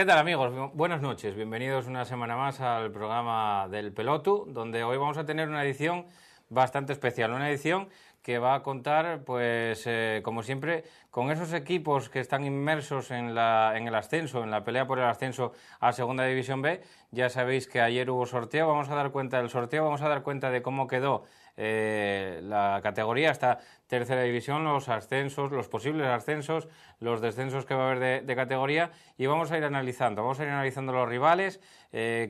¿Qué tal, amigos? Buenas noches, bienvenidos una semana más al programa del Pelotu, donde hoy vamos a tener una edición bastante especial, una edición que va a contar, pues, como siempre, con esos equipos que están inmersos en el ascenso, en la pelea por el ascenso a Segunda División B. Ya sabéis que ayer hubo sorteo, vamos a dar cuenta del sorteo, vamos a dar cuenta de cómo quedó la categoría, esta tercera división, los ascensos, los posibles ascensos, los descensos que va a haber de categoría, y vamos a ir analizando los rivales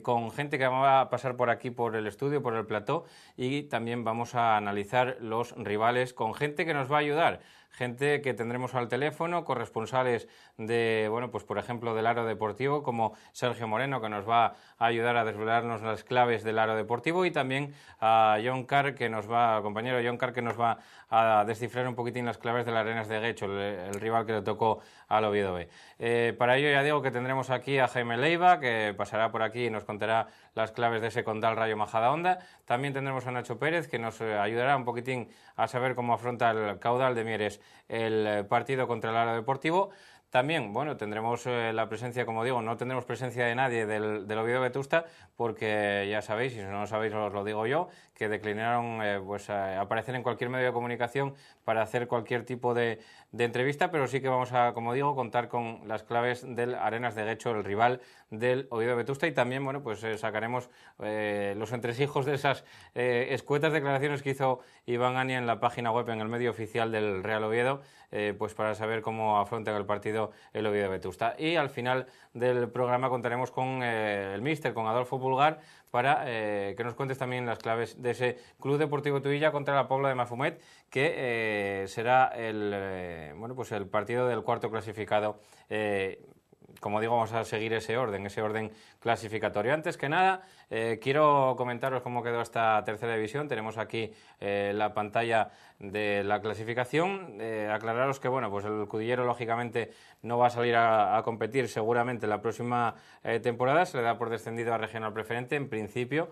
con gente que va a pasar por aquí, por el estudio, por el plató, y también vamos a analizar los rivales con gente que nos va a ayudar. Gente que tendremos al teléfono, corresponsales de, bueno, pues por ejemplo del Aro Deportivo, como Sergio Moreno, que nos va a ayudar a desvelarnos las claves del Aro Deportivo, y también a John Carr, compañero John Carr, que nos va a descifrar un poquitín las claves de las Arenas de Guecho, el rival que le tocó al Oviedo B. Para ello ya digo que tendremos aquí a Jaime Leiva, que pasará por aquí y nos contará las claves de ese Condal Rayo Majadahonda. También tendremos a Nacho Pérez, que nos ayudará un poquitín a saber cómo afronta el Caudal de Mieres el partido contra el Aro Deportivo. También, bueno, tendremos la presencia, como digo, no tendremos presencia de nadie del Oviedo Vetusta, porque ya sabéis, y si no lo sabéis os lo digo yo, que declinaron aparecer en cualquier medio de comunicación para hacer cualquier tipo de entrevista, pero sí que vamos a, como digo, contar con las claves del Arenas de Guecho, el rival del Oviedo Vetusta, y también, bueno, pues sacaremos los entresijos de esas escuetas declaraciones que hizo Iván Ania en la página web, en el medio oficial del Real Oviedo, pues para saber cómo afrontan el partido el Oviedo Vetusta. Y al final del programa contaremos con el míster, con Adolfo Pulgar, para que nos cuentes también las claves de ese Club Deportivo Tuilla contra la Pobla de Mafumet, que será el partido del cuarto clasificado. Como digo, vamos a seguir ese orden clasificatorio. Antes que nada, quiero comentaros cómo quedó esta tercera división. Tenemos aquí la pantalla de la clasificación. Aclararos que, bueno, pues el Cudillero, lógicamente, no va a salir a competir seguramente la próxima temporada. Se le da por descendido a Regional Preferente, en principio.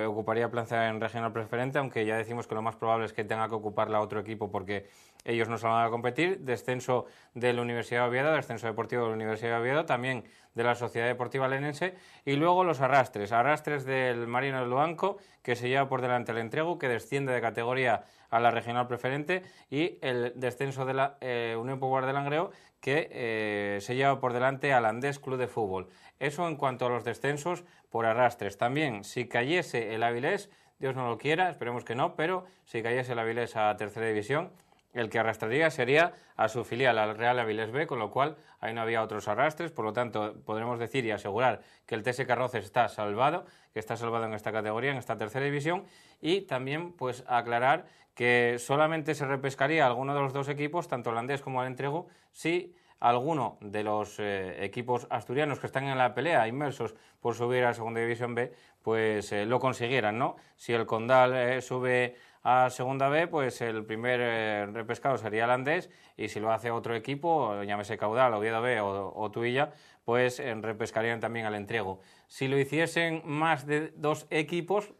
Ocuparía plaza en Regional Preferente, aunque ya decimos que lo más probable es que tenga que ocuparla otro equipo porque ellos no se van a competir. Descenso de la Universidad de Oviedo, descenso deportivo de la Universidad de Oviedo, también de la Sociedad Deportiva Lenense, y luego los arrastres del Marino del Luanco, que se lleva por delante el Entregu, que desciende de categoría a la Regional Preferente, y el descenso de la Unión Popular de Langreo, que se lleva por delante al Andés Club de Fútbol. Eso en cuanto a los descensos por arrastres. También, si cayese el Avilés, Dios no lo quiera, esperemos que no, pero si cayese el Avilés a tercera división, el que arrastraría sería a su filial, al Real Avilés B, con lo cual ahí no había otros arrastres. Por lo tanto, podremos decir y asegurar que el TS Carroces está salvado, que está salvado en esta categoría, en esta tercera división. Y también, pues, aclarar que solamente se repescaría alguno de los dos equipos, tanto el Andés como el Entregu, si alguno de los equipos asturianos que están en la pelea, inmersos por subir a Segunda División B, pues lo consiguieran, ¿no? Si el Condal sube a Segunda B, pues el primer repescado sería el Andés, y si lo hace otro equipo, llámese Caudal, Oviedo B o Tuilla, pues repescarían también al Entregu. Si lo hiciesen más de dos equipos,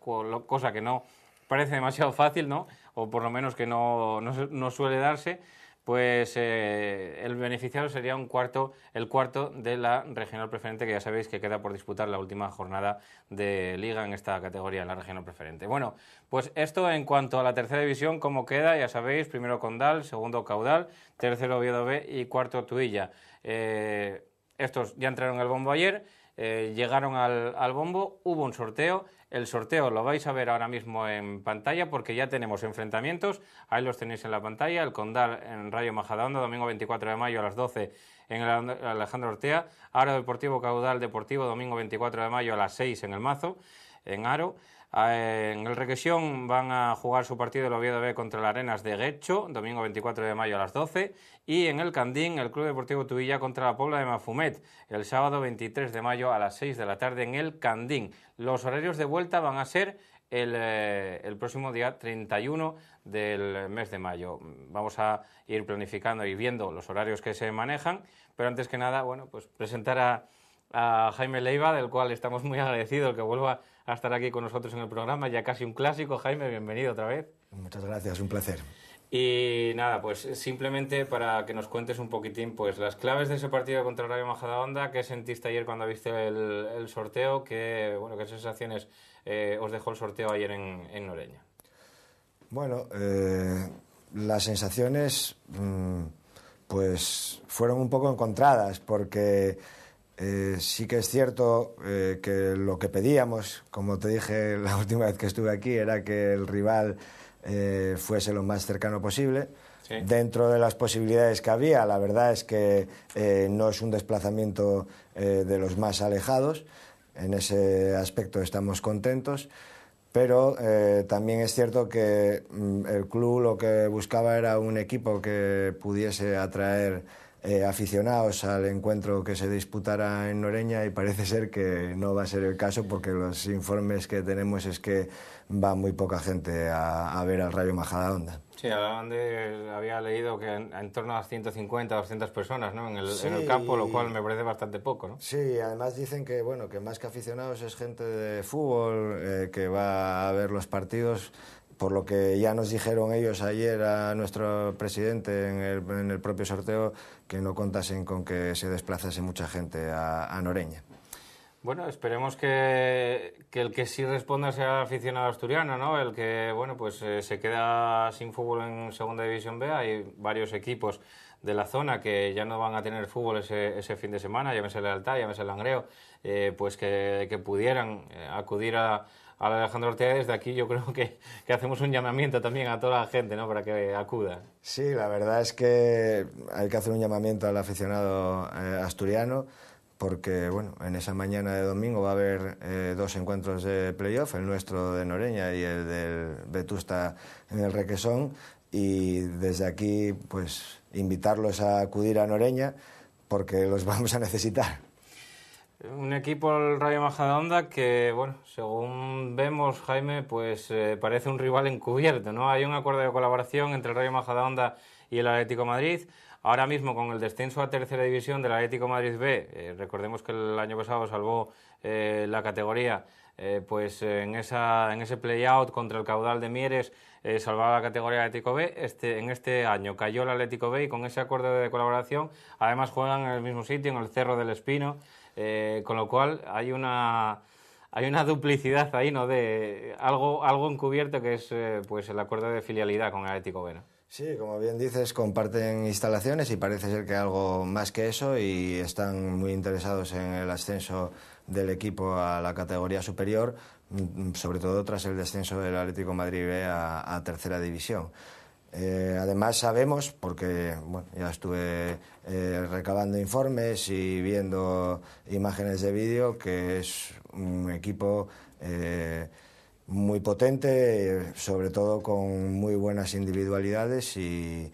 cosa que no parece demasiado fácil, ¿no? O por lo menos que no suele darse, pues el beneficiario sería el cuarto de la Regional Preferente, que ya sabéis que queda por disputar la última jornada de Liga en esta categoría, en la Regional Preferente. Bueno, pues esto en cuanto a la tercera división, cómo queda, ya sabéis, primero Condal, segundo Caudal, tercero Oviedo B y cuarto Tuilla. Estos ya entraron en el bombo ayer, llegaron al bombo, hubo un sorteo. El sorteo lo vais a ver ahora mismo en pantalla porque ya tenemos enfrentamientos, ahí los tenéis en la pantalla. El Condal en Rayo Majadahonda, domingo 24 de mayo a las 12 en el Alejandro Ortea. Aro Deportivo Caudal Deportivo, domingo 24 de mayo a las 6 en el Mazo, en Aro. En el Requesión van a jugar su partido el Oviedo B contra el Arenas de Guecho, domingo 24 de mayo a las 12. Y en el Candín, el Club Deportivo Tuilla contra la Pobla de Mafumet, el sábado 23 de mayo a las 6 de la tarde en el Candín. Los horarios de vuelta van a ser el próximo día 31 del mes de mayo. Vamos a ir planificando y viendo los horarios que se manejan, pero antes que nada, bueno, pues presentar a Jaime Leiva, del cual estamos muy agradecidos que vuelva a estar aquí con nosotros en el programa, ya casi un clásico. Jaime, bienvenido otra vez. Muchas gracias, un placer. Y nada, pues simplemente para que nos cuentes un poquitín pues las claves de ese partido contra el Rayo Majadahonda. ¿Qué sentiste ayer cuando viste el sorteo? ¿Qué sensaciones os dejó el sorteo ayer en Noreña? Bueno, las sensaciones pues fueron un poco encontradas porque sí que es cierto que lo que pedíamos, como te dije la última vez que estuve aquí, era que el rival fuese lo más cercano posible. Sí. Dentro de las posibilidades que había, la verdad es que no es un desplazamiento de los más alejados. En ese aspecto estamos contentos. Pero también es cierto que el club lo que buscaba era un equipo que pudiese atraer aficionados al encuentro que se disputara en Noreña, y parece ser que no va a ser el caso, porque los informes que tenemos es que va muy poca gente a ver al Rayo Majadahonda. Sí, había leído que en torno a 150 o 200 personas, ¿no? En el campo, lo cual me parece bastante poco, ¿no? Sí, además dicen que, bueno, que más que aficionados es gente de fútbol que va a ver los partidos, por lo que ya nos dijeron ellos ayer a nuestro presidente en el propio sorteo, que no contasen con que se desplazase mucha gente a Noreña. Bueno, esperemos que el que sí responda sea el aficionado asturiano, ¿no? El que, bueno, pues se queda sin fútbol en Segunda División B. Hay varios equipos de la zona que ya no van a tener fútbol ese fin de semana, llámese Lealtad, llámese el Langreo, pues que pudieran acudir a Alejandro Ortega. Desde aquí yo creo que hacemos un llamamiento también a toda la gente, ¿no?, para que acuda. Sí, la verdad es que hay que hacer un llamamiento al aficionado asturiano, porque bueno, en esa mañana de domingo va a haber dos encuentros de playoff, el nuestro de Noreña y el del Vetusta en el Requesón, y desde aquí pues invitarlos a acudir a Noreña porque los vamos a necesitar. Un equipo, el Rayo Majadahonda, que, bueno, según vemos, Jaime, pues parece un rival encubierto, ¿no? Hay un acuerdo de colaboración entre el Rayo Majadahonda y el Atlético de Madrid. Ahora mismo, con el descenso a Tercera División del Atlético de Madrid B, recordemos que el año pasado salvó la categoría, pues en ese play-out contra el Caudal de Mieres, salvaba la categoría Atlético B. En este año cayó el Atlético B, y con ese acuerdo de colaboración además juegan en el mismo sitio, en el Cerro del Espino, con lo cual hay una duplicidad ahí, ¿no?, de algo encubierto, que es pues el acuerdo de filialidad con el Atlético B, ¿no? Sí, como bien dices, comparten instalaciones y parece ser que algo más que eso, y están muy interesados en el ascenso del equipo a la categoría superior, sobre todo tras el descenso del Atlético de Madrid B a Tercera División. Además sabemos, porque bueno, ya estuve recabando informes y viendo imágenes de vídeo, que es un equipo muy potente, sobre todo con muy buenas individualidades, y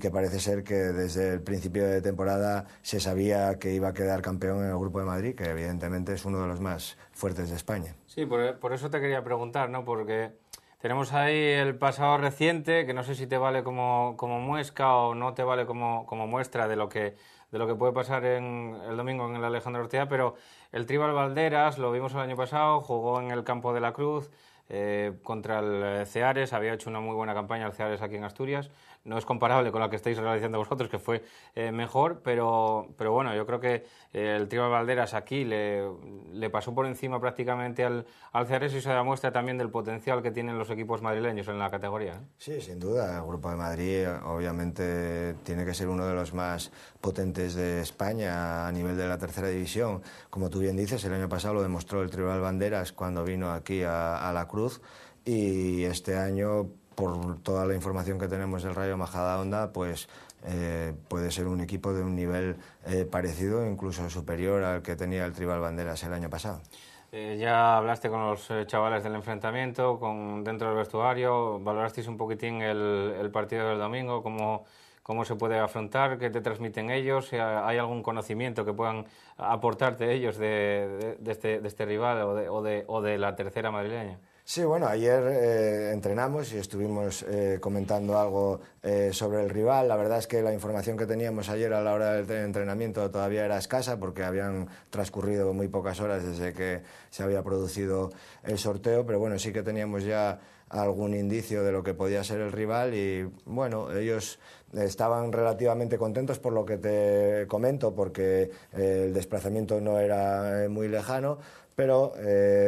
que parece ser que desde el principio de temporada se sabía que iba a quedar campeón en el Grupo de Madrid, que evidentemente es uno de los más fuertes de España. Sí, por eso te quería preguntar, ¿no? Porque tenemos ahí el pasado reciente, que no sé si te vale como muesca o no te vale como muestra de lo que puede pasar el domingo en el Alejandro Ortega, pero el Tribal Valderas lo vimos el año pasado, jugó en el Campo de la Cruz contra el Ceares, había hecho una muy buena campaña el Ceares aquí en Asturias. No es comparable con la que estáis realizando vosotros, que fue mejor, pero bueno, yo creo que el Tribal Valderas aquí le pasó por encima prácticamente al Ceares, y se demuestra también del potencial que tienen los equipos madrileños en la categoría, ¿no? Sí, sin duda. El Grupo de Madrid obviamente tiene que ser uno de los más potentes de España a nivel de la Tercera División. Como tú bien dices, el año pasado lo demostró el Tribal Valderas cuando vino aquí a La Cruz, y este año, por toda la información que tenemos del Rayo Majadahonda, pues puede ser un equipo de un nivel parecido, incluso superior al que tenía el Tribal Valderas el año pasado. Ya hablaste con los chavales del enfrentamiento, dentro del vestuario, valorasteis un poquitín el partido del domingo, cómo se puede afrontar, qué te transmiten ellos, hay algún conocimiento que puedan aportarte ellos de este rival o de la tercera madrileña. Sí, bueno, ayer entrenamos y estuvimos comentando algo sobre el rival. La verdad es que la información que teníamos ayer a la hora del entrenamiento todavía era escasa, porque habían transcurrido muy pocas horas desde que se había producido el sorteo, pero bueno, sí que teníamos ya algún indicio de lo que podía ser el rival y bueno, ellos estaban relativamente contentos por lo que te comento, porque el desplazamiento no era muy lejano, pero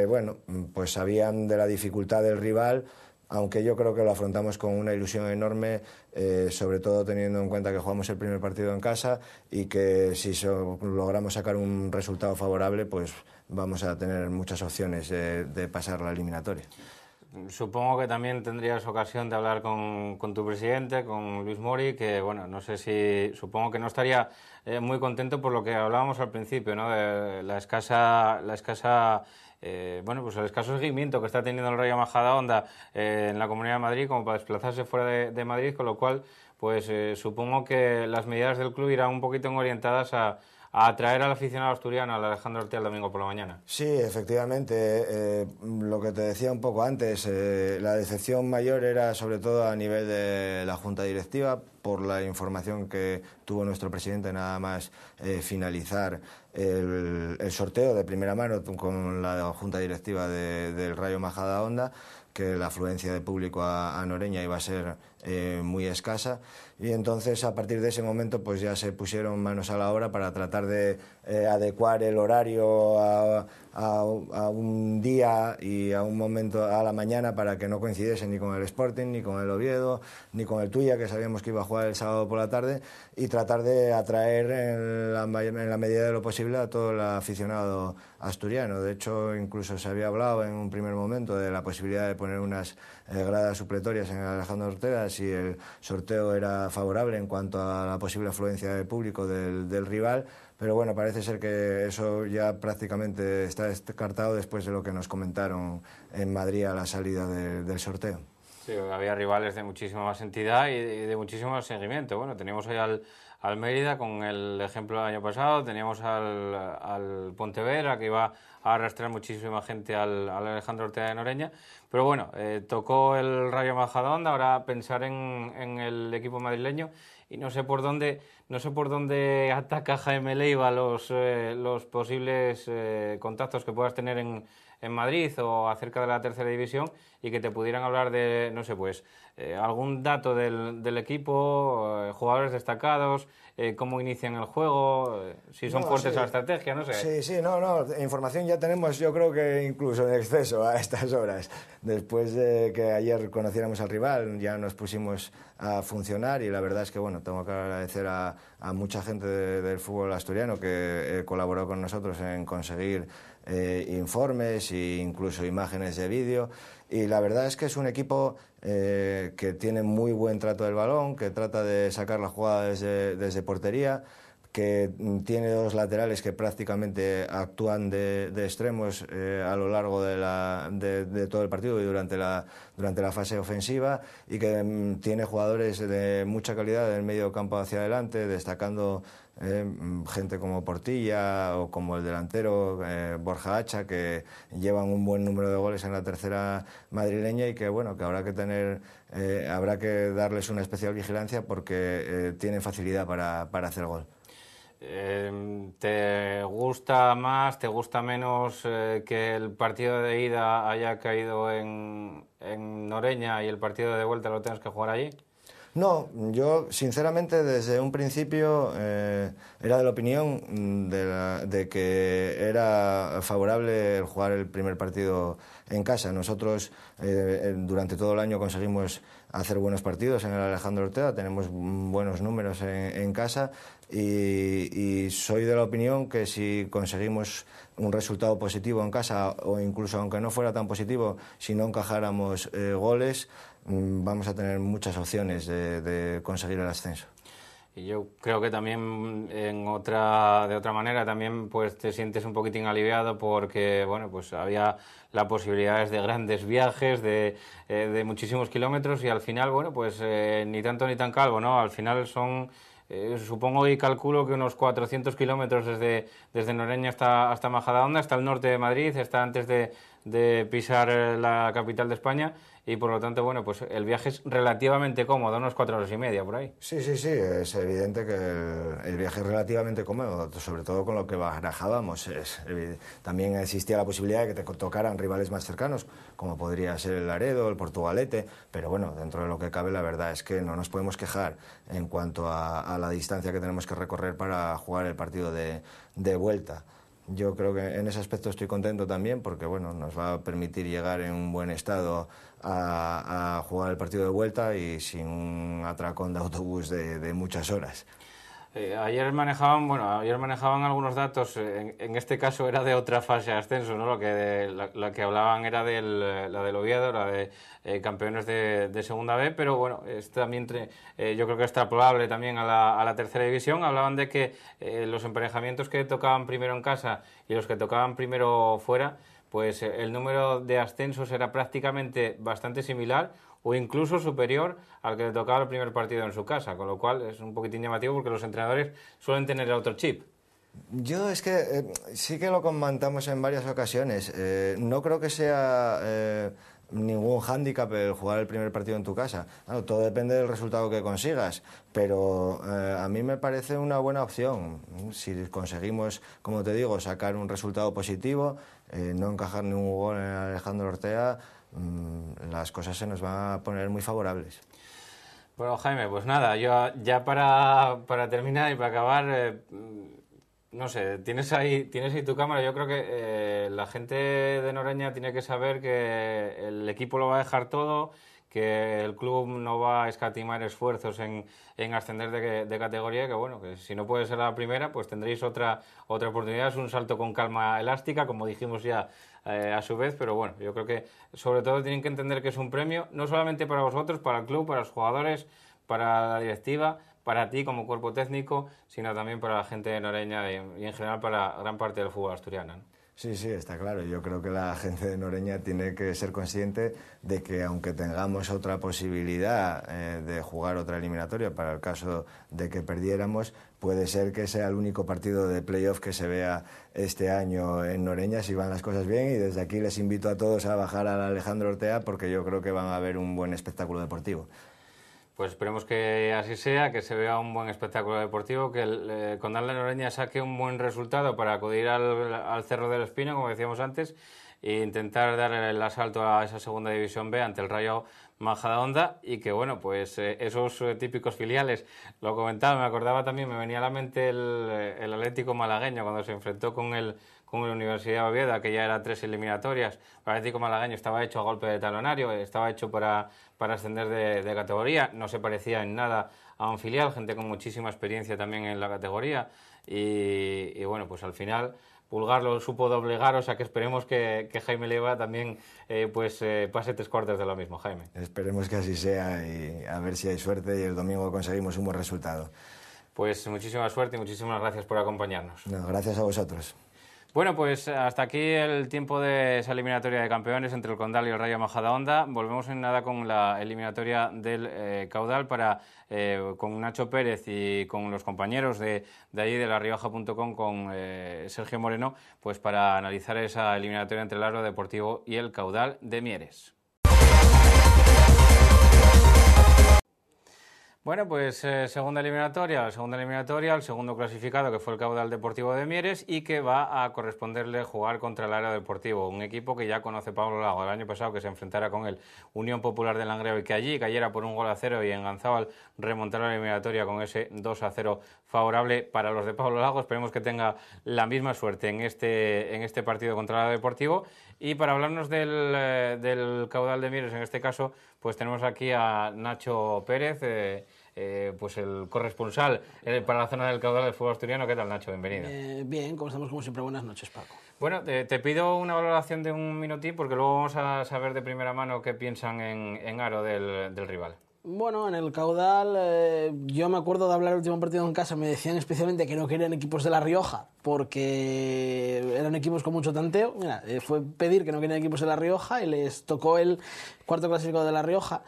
bueno, pues sabían de la dificultad del rival, aunque yo creo que lo afrontamos con una ilusión enorme, sobre todo teniendo en cuenta que jugamos el primer partido en casa y que si logramos sacar un resultado favorable, pues vamos a tener muchas opciones de pasar la eliminatoria. Supongo que también tendrías ocasión de hablar con tu presidente, con Luis Mori, que bueno, no sé si, supongo que no estaría muy contento por lo que hablábamos al principio, ¿no? De la escasa bueno, pues el escaso seguimiento que está teniendo el Rayo Majadahonda en la Comunidad de Madrid como para desplazarse fuera de Madrid, con lo cual pues supongo que las medidas del club irán un poquito orientadas a atraer al aficionado asturiano, al Alejandro Ortega, el domingo por la mañana. Sí, efectivamente. Lo que te decía un poco antes, la decepción mayor era sobre todo a nivel de la Junta Directiva, por la información que tuvo nuestro presidente nada más finalizar el sorteo de primera mano con la Junta Directiva del Rayo Majadahonda, que la afluencia de público a Noreña iba a ser muy escasa, y entonces a partir de ese momento pues ya se pusieron manos a la obra para tratar de adecuar el horario a un día y a un momento a la mañana para que no coincidiese ni con el Sporting, ni con el Oviedo, ni con el Tuya, que sabíamos que iba a jugar el sábado por la tarde, y tratar de atraer en la medida de lo posible a todo el aficionado asturiano. De hecho, incluso se había hablado en un primer momento de la posibilidad de poner unas gradas supletorias en el Alejandro Ortega si el sorteo era favorable en cuanto a la posible afluencia de público del rival, pero bueno, parece ser que eso ya prácticamente está descartado después de lo que nos comentaron en Madrid a la salida del sorteo. Sí, había rivales de muchísima más entidad y de muchísimo más seguimiento. Bueno, teníamos hoy al Mérida con el ejemplo del año pasado, teníamos al Pontevedra que iba a arrastrar muchísima gente al Alejandro Ortega de Noreña, pero bueno, tocó el Rayo Majadahonda, ahora pensar en el equipo madrileño y no sé por dónde ataca Jaime Leiva los posibles contactos que puedas tener en Madrid o acerca de la tercera división y que te pudieran hablar de, no sé, pues algún dato del equipo, jugadores destacados, cómo inician el juego, si son fuertes sí. a la estrategia, no sé. Sí, no, información ya tenemos, yo creo que incluso en exceso a estas horas. Después de que ayer conociéramos al rival, ya nos pusimos a funcionar y la verdad es que, bueno, tengo que agradecer a mucha gente del fútbol asturiano que colaboró con nosotros en conseguir informes e incluso imágenes de vídeo, y la verdad es que es un equipo que tiene muy buen trato del balón, que trata de sacar la jugada desde portería, que tiene dos laterales que prácticamente actúan de extremos a lo largo de todo el partido y durante la fase ofensiva, y que tiene jugadores de mucha calidad del medio campo hacia adelante, destacando gente como Portilla o como el delantero Borja Hacha, que llevan un buen número de goles en la tercera madrileña y que bueno, que habrá que darles una especial vigilancia porque tienen facilidad para hacer gol. ¿Te gusta más, te gusta menos que el partido de ida haya caído en Noreña y el partido de vuelta lo tengas que jugar allí? No, yo sinceramente desde un principio era de la opinión de que era favorable el jugar el primer partido en casa. Nosotros durante todo el año conseguimos hacer buenos partidos en el Alejandro Ortega, tenemos buenos números en casa y soy de la opinión que si conseguimos un resultado positivo en casa o incluso aunque no fuera tan positivo, si no encajáramos goles, vamos a tener muchas opciones de conseguir el ascenso. Y yo creo que también de otra manera también pues te sientes un poquitín aliviado porque bueno, pues había las posibilidades de grandes viajes, de muchísimos kilómetros y al final, bueno, pues ni tanto ni tan calvo, ¿no? Al final son, supongo y calculo que unos 400 kilómetros desde Noreña hasta Majadahonda, hasta el norte de Madrid, está antes de pisar la capital de España y por lo tanto, bueno, pues el viaje es relativamente cómodo, unos 4 horas y media por ahí. Sí, es evidente que el viaje es relativamente cómodo, sobre todo con lo que barajábamos. También existía la posibilidad de que te tocaran rivales más cercanos, como podría ser el Laredo, el Portugalete, pero bueno, dentro de lo que cabe la verdad es que no nos podemos quejar en cuanto a la distancia que tenemos que recorrer para jugar el partido de vuelta. Yo creo que en ese aspecto estoy contento también porque bueno, nos va a permitir llegar en un buen estado a jugar el partido de vuelta y sin un atracón de autobús de muchas horas. Ayer manejaban algunos datos, en este caso era de otra fase de ascenso, ¿no? Lo que hablaban era de la del Oviedo, la de campeones de Segunda B, pero bueno, es también yo creo que es extrapolable también a la tercera división. Hablaban de que los emparejamientos que tocaban primero en casa y los que tocaban primero fuera, pues el número de ascensos era prácticamente bastante similar o incluso superior al que le tocaba el primer partido en su casa, con lo cual es un poquitín llamativo porque los entrenadores suelen tener otro chip. Yo es que sí que lo comentamos en varias ocasiones. No creo que sea ningún hándicap el jugar el primer partido en tu casa. Claro, todo depende del resultado que consigas, pero a mí me parece una buena opción. Si conseguimos, como te digo, sacar un resultado positivo, no encajar ningún gol en Alejandro Ortea, las cosas se nos van a poner muy favorables. Bueno, Jaime, pues nada, yo ya para terminar y para acabar, no sé, tienes ahí tu cámara. Yo creo que la gente de Noreña tiene que saber que el equipo lo va a dejar todo, que el club no va a escatimar esfuerzos en ascender de categoría, que bueno, que si no puede ser la primera, pues tendréis otra oportunidad. Es un salto con calma elástica, como dijimos ya a su vez, pero bueno, yo creo que sobre todo tienen que entender que es un premio, no solamente para vosotros, para el club, para los jugadores, para la directiva, para ti como cuerpo técnico, sino también para la gente de Noreña y en general para gran parte del fútbol asturiano, ¿no? Sí, está claro. Yo creo que la gente de Noreña tiene que ser consciente de que aunque tengamos otra posibilidad de jugar otra eliminatoria, para el caso de que perdiéramos, puede ser que sea el único partido de playoff que se vea este año en Noreña si van las cosas bien, y desde aquí les invito a todos a bajar al Alejandro Ortea porque yo creo que van a ver un buen espectáculo deportivo. Pues esperemos que así sea, que se vea un buen espectáculo deportivo, que el Condal de Noreña saque un buen resultado para acudir al Cerro del Espino, como decíamos antes, e intentar dar el asalto a esa segunda división B ante el Rayo Majadahonda, y que bueno, pues esos típicos filiales, lo comentaba, me acordaba también, me venía a la mente el Atlético malagueño cuando se enfrentó con la Universidad de Oviedo, que ya eran 3 eliminatorias. El Atlético malagueño estaba hecho a golpe de talonario, estaba hecho para ascender de categoría, no se parecía en nada a un filial, gente con muchísima experiencia también en la categoría, y bueno, pues al final Pulgar lo supo doblegar, o sea que esperemos que Jaime Leiva también pase 3/4 de lo mismo, Jaime. Esperemos que así sea y a ver si hay suerte y el domingo conseguimos un buen resultado. Pues muchísima suerte y muchísimas gracias por acompañarnos. No, gracias a vosotros. Bueno, pues hasta aquí el tiempo de esa eliminatoria de campeones entre el Condal y el Rayo Majadahonda. Volvemos en nada con la eliminatoria del Caudal con Nacho Pérez y con los compañeros de allí de larrioja.com, con Sergio Moreno, pues para analizar esa eliminatoria entre el Aro Deportivo y el Caudal de Mieres. Bueno, pues segunda eliminatoria, el segundo clasificado, que fue el Caudal Deportivo de Mieres, y que va a corresponderle jugar contra el Aro Deportivo, un equipo que ya conoce Pablo Lago. El año pasado que se enfrentara con el Unión Popular de Langreo y que allí cayera por 1-0 y en Ganzábal remontara la eliminatoria con ese 2-0 favorable para los de Pablo Lago. Esperemos que tenga la misma suerte en este partido contra el Aro Deportivo. Y para hablarnos del Caudal de Mieres, en este caso, pues tenemos aquí a Nacho Pérez, pues el corresponsal para la zona del Caudal del fútbol asturiano. ¿Qué tal, Nacho? Bienvenido. Bien, como estamos como siempre. Buenas noches, Paco. Bueno, te pido una valoración de un minutín porque luego vamos a saber de primera mano qué piensan en Aro del rival. Bueno, en el Caudal, yo me acuerdo de hablar el último partido en casa, me decían especialmente que no querían equipos de La Rioja porque eran equipos con mucho tanteo. Mira, fue pedir que no querían equipos de La Rioja y les tocó el cuarto clasificado de La Rioja.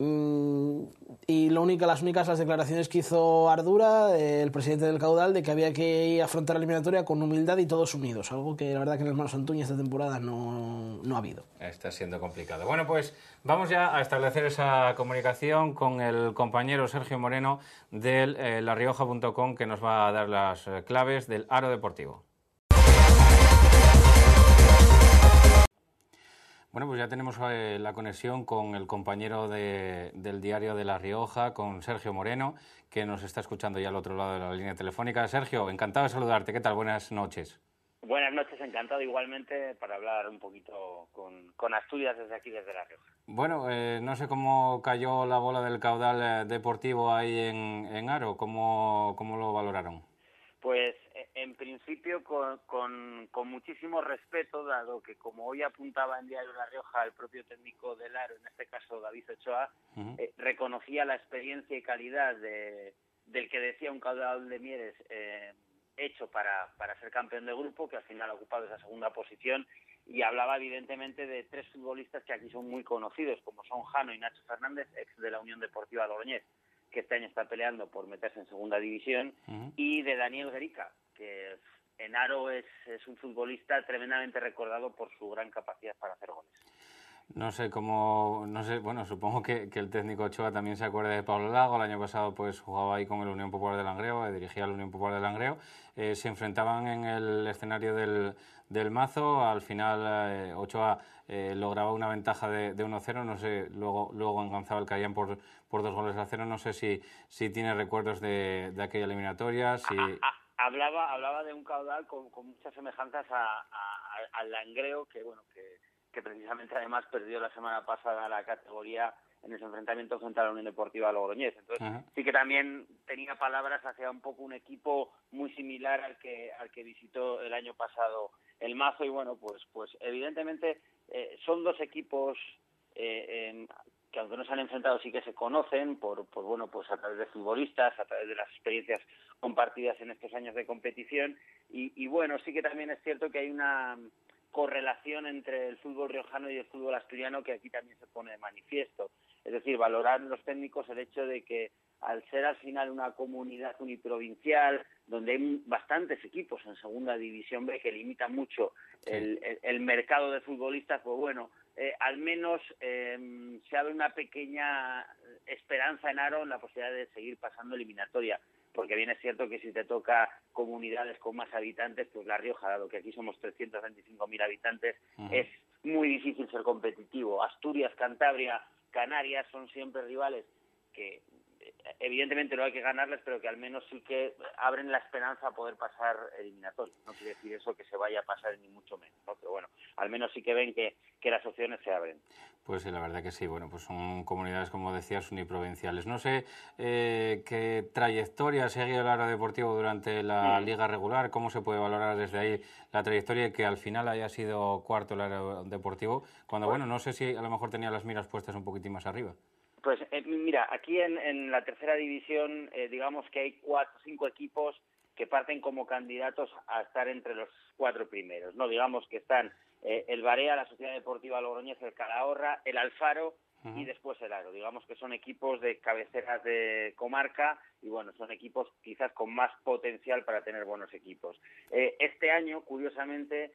Y las únicas declaraciones que hizo Ardura, el presidente del Caudal, de que había que afrontar la eliminatoria con humildad y todos unidos, algo que la verdad que en el Hermano Santuña esta temporada no ha habido. Está siendo complicado. Bueno, pues vamos ya a establecer esa comunicación con el compañero Sergio Moreno del larrioja.com, que nos va a dar las claves del Aro Deportivo. Bueno, pues ya tenemos la conexión con el compañero del diario de La Rioja, con Sergio Moreno, que nos está escuchando ya al otro lado de la línea telefónica. Sergio, encantado de saludarte. ¿Qué tal? Buenas noches. Buenas noches, encantado igualmente para hablar un poquito con Asturias desde aquí, desde La Rioja. Bueno, no sé cómo cayó la bola del Caudal deportivo ahí en Aro. ¿Cómo lo valoraron? Pues en principio con muchísimo respeto, dado que, como hoy apuntaba en Diario La Rioja el propio técnico del Aro, en este caso David Ochoa, reconocía la experiencia y calidad del que decía un Caudal de Mieres hecho para ser campeón de grupo, que al final ha ocupado esa segunda posición, y hablaba evidentemente de tres futbolistas que aquí son muy conocidos, como son Jano y Nacho Fernández, ex de la Unión Deportiva Logroñés, que este año está peleando por meterse en segunda división, y de Daniel Guerica, que en Aro es un futbolista tremendamente recordado por su gran capacidad para hacer goles. No sé, bueno, supongo que el técnico Ochoa también se acuerda de Pablo Lago. El año pasado pues jugaba ahí con el Unión Popular de Langreo, dirigía la Unión Popular de Langreo. Se enfrentaban en el escenario del Mazo. Al final Ochoa lograba una ventaja de 1-0. No sé, luego en González caían por 2-0. No sé si tiene recuerdos de aquella eliminatoria. Hablaba de un Caudal con muchas semejanzas al Langreo, que precisamente además perdió la semana pasada la categoría en ese enfrentamiento frente a la Unión Deportiva Logroñés. Entonces sí que también tenía palabras hacia un poco un equipo muy similar al que visitó el año pasado el Mazo, y bueno, pues evidentemente son dos equipos que, aunque no se han enfrentado, sí que se conocen por a través de futbolistas, a través de las experiencias compartidas en estos años de competición, y bueno, sí que también es cierto que hay una correlación entre el fútbol riojano y el fútbol asturiano que aquí también se pone de manifiesto. Es decir, valorar los técnicos el hecho de que, al ser al final una comunidad uniprovincial, donde hay bastantes equipos en segunda división B que limitan mucho el mercado de futbolistas, pues bueno, al menos se abre una pequeña esperanza en Aro en la posibilidad de seguir pasando eliminatoria. Porque bien es cierto que si te toca comunidades con más habitantes, pues La Rioja, dado que aquí somos 325.000 habitantes, es muy difícil ser competitivo. Asturias, Cantabria, Canarias son siempre rivales que evidentemente no hay que ganarles, pero que al menos sí que abren la esperanza a poder pasar eliminatorio. No quiere decir eso que se vaya a pasar ni mucho menos, ¿no? Pero bueno, al menos sí que ven que las opciones se abren. Pues sí, la verdad que sí. Bueno, pues son comunidades, como decías, uniprovinciales. No sé qué trayectoria ha seguido el Aro Deportivo durante la liga regular, cómo se puede valorar desde ahí la trayectoria y que al final haya sido cuarto el Aro Deportivo, cuando, bueno, no sé si a lo mejor tenía las miras puestas un poquitín más arriba. Pues mira, aquí en la tercera división, digamos que hay 4 o 5 equipos que parten como candidatos a estar entre los 4 primeros, ¿no? Digamos que están el Barea, la Sociedad Deportiva Logroñés, el Calahorra, el Alfaro y después el Aro. Digamos que son equipos de cabeceras de comarca y, bueno, son equipos quizás con más potencial para tener buenos equipos. Este año, curiosamente,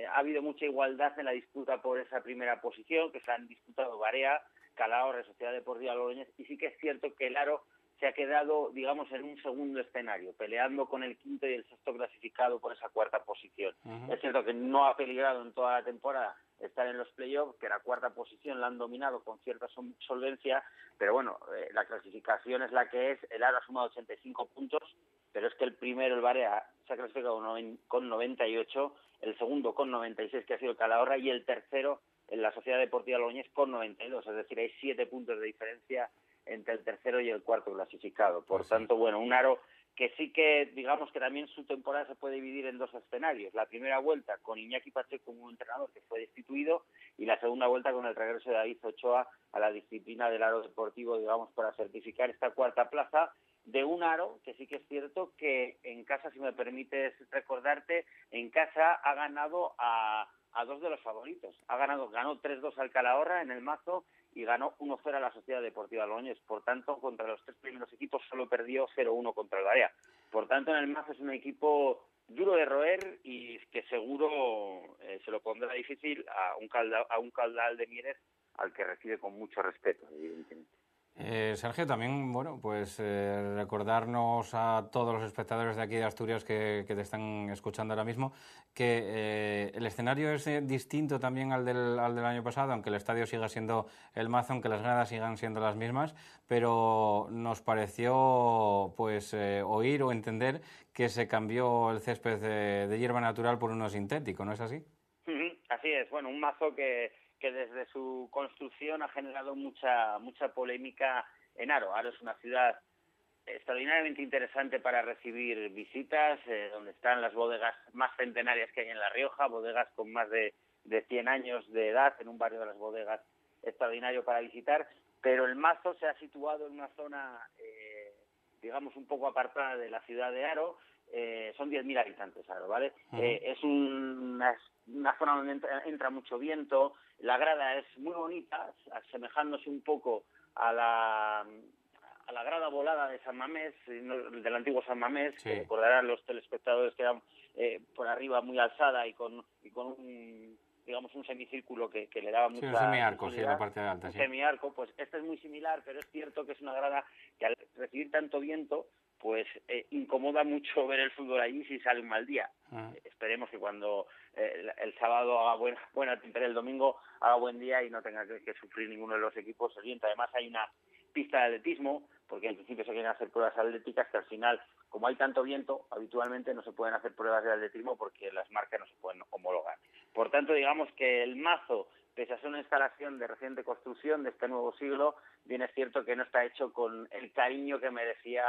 ha habido mucha igualdad en la disputa por esa primera posición, que se han disputado Barea, Calahorra, Sociedad Deportiva Logroñés, y sí que es cierto que el Aro se ha quedado, digamos, en un segundo escenario, peleando con el quinto y el sexto clasificado por esa cuarta posición. Es cierto que no ha peligrado en toda la temporada estar en los playoffs, que la cuarta posición la han dominado con cierta solvencia, pero bueno, la clasificación es la que es. El Aro ha sumado 85 puntos, pero es que el primero, el Barea, se ha clasificado con 98, el segundo con 96, que ha sido el Calahorra, y el tercero, en la Sociedad Deportiva Logroñés, con 92, es decir, hay 7 puntos de diferencia entre el tercero y el cuarto clasificado. Por tanto, bueno, un Aro que sí que, digamos que también su temporada se puede dividir en 2 escenarios. La primera vuelta con Iñaki Pacheco como entrenador, que fue destituido, y la segunda vuelta con el regreso de David Ochoa a la disciplina del Aro Deportivo, digamos, para certificar esta cuarta plaza. de un Aro, que sí que es cierto que en casa, si me permites recordarte, en casa ha ganado a dos de los favoritos. Ganó 3-2 al Calahorra en el Mazo y ganó 1-0 a la Sociedad Deportiva Logroñés. Por tanto, contra los 3 primeros equipos solo perdió 0-1 contra el Barea. Por tanto, en el Mazo es un equipo duro de roer y que seguro se lo pondrá difícil a un Caudal de Mieres al que recibe con mucho respeto, evidentemente. Sergio, también, bueno, pues recordarnos a todos los espectadores de aquí de Asturias que te están escuchando ahora mismo que el escenario es distinto también al del año pasado, aunque el estadio siga siendo el Mazo, aunque las gradas sigan siendo las mismas, pero nos pareció pues oír o entender que se cambió el césped de hierba natural por uno sintético, ¿no es así? Así es, bueno, un Mazo que desde su construcción ha generado mucha polémica en Aro. Aro es una ciudad extraordinariamente interesante para recibir visitas, donde están las bodegas más centenarias que hay en La Rioja, bodegas con más de 100 años de edad, en un barrio de las bodegas extraordinario para visitar, pero el Mazo se ha situado en una zona, digamos, un poco apartada de la ciudad de Aro. Son 10.000 habitantes, Aro, ¿vale? Es una zona donde entra mucho viento. La grada es muy bonita, asemejándose un poco a la grada volada de San Mamés, del antiguo San Mamés, sí. Que recordarán los telespectadores que eran por arriba muy alzada y con un, digamos, un semicírculo que le daba mucha... Sí, un semiarco, sí, en la parte de alta, un sí. Semiarco, pues este es muy similar, pero es cierto que es una grada que al recibir tanto viento pues incomoda mucho ver el fútbol allí si sale un mal día. Esperemos que cuando el sábado haga buena temperatura, el domingo haga buen día y no tenga que sufrir ninguno de los equipos el viento. Además hay una pista de atletismo, porque en principio se quieren hacer pruebas atléticas que al final, como hay tanto viento, habitualmente no se pueden hacer pruebas de atletismo porque las marcas no se pueden homologar. Por tanto, digamos que el Mazo, pese a ser una instalación de reciente construcción de este nuevo siglo, bien es cierto que no está hecho con el cariño que merecía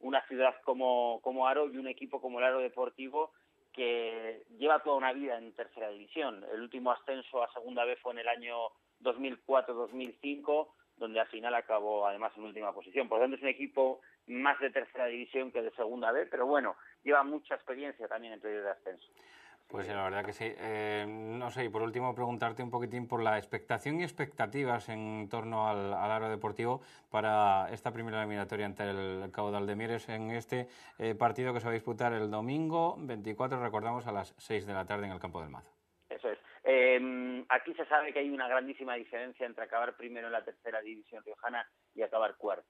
una ciudad como Aro y un equipo como el Aro Deportivo, que lleva toda una vida en tercera división. El último ascenso a segunda vez fue en el año 2004-2005, donde al final acabó además en última posición. Por lo tanto, es un equipo más de tercera división que de segunda vez, pero bueno, lleva mucha experiencia también en periodos de ascenso. Pues la verdad que sí. No sé, y por último preguntarte un poquitín por la expectación y expectativas en torno al Aro Deportivo para esta primera eliminatoria ante el Caudal de Mieres en este partido que se va a disputar el domingo 24, recordamos, a las 6 de la tarde en el Campo del Mazo. Eso es. Aquí se sabe que hay una grandísima diferencia entre acabar primero en la tercera división riojana y acabar cuarto.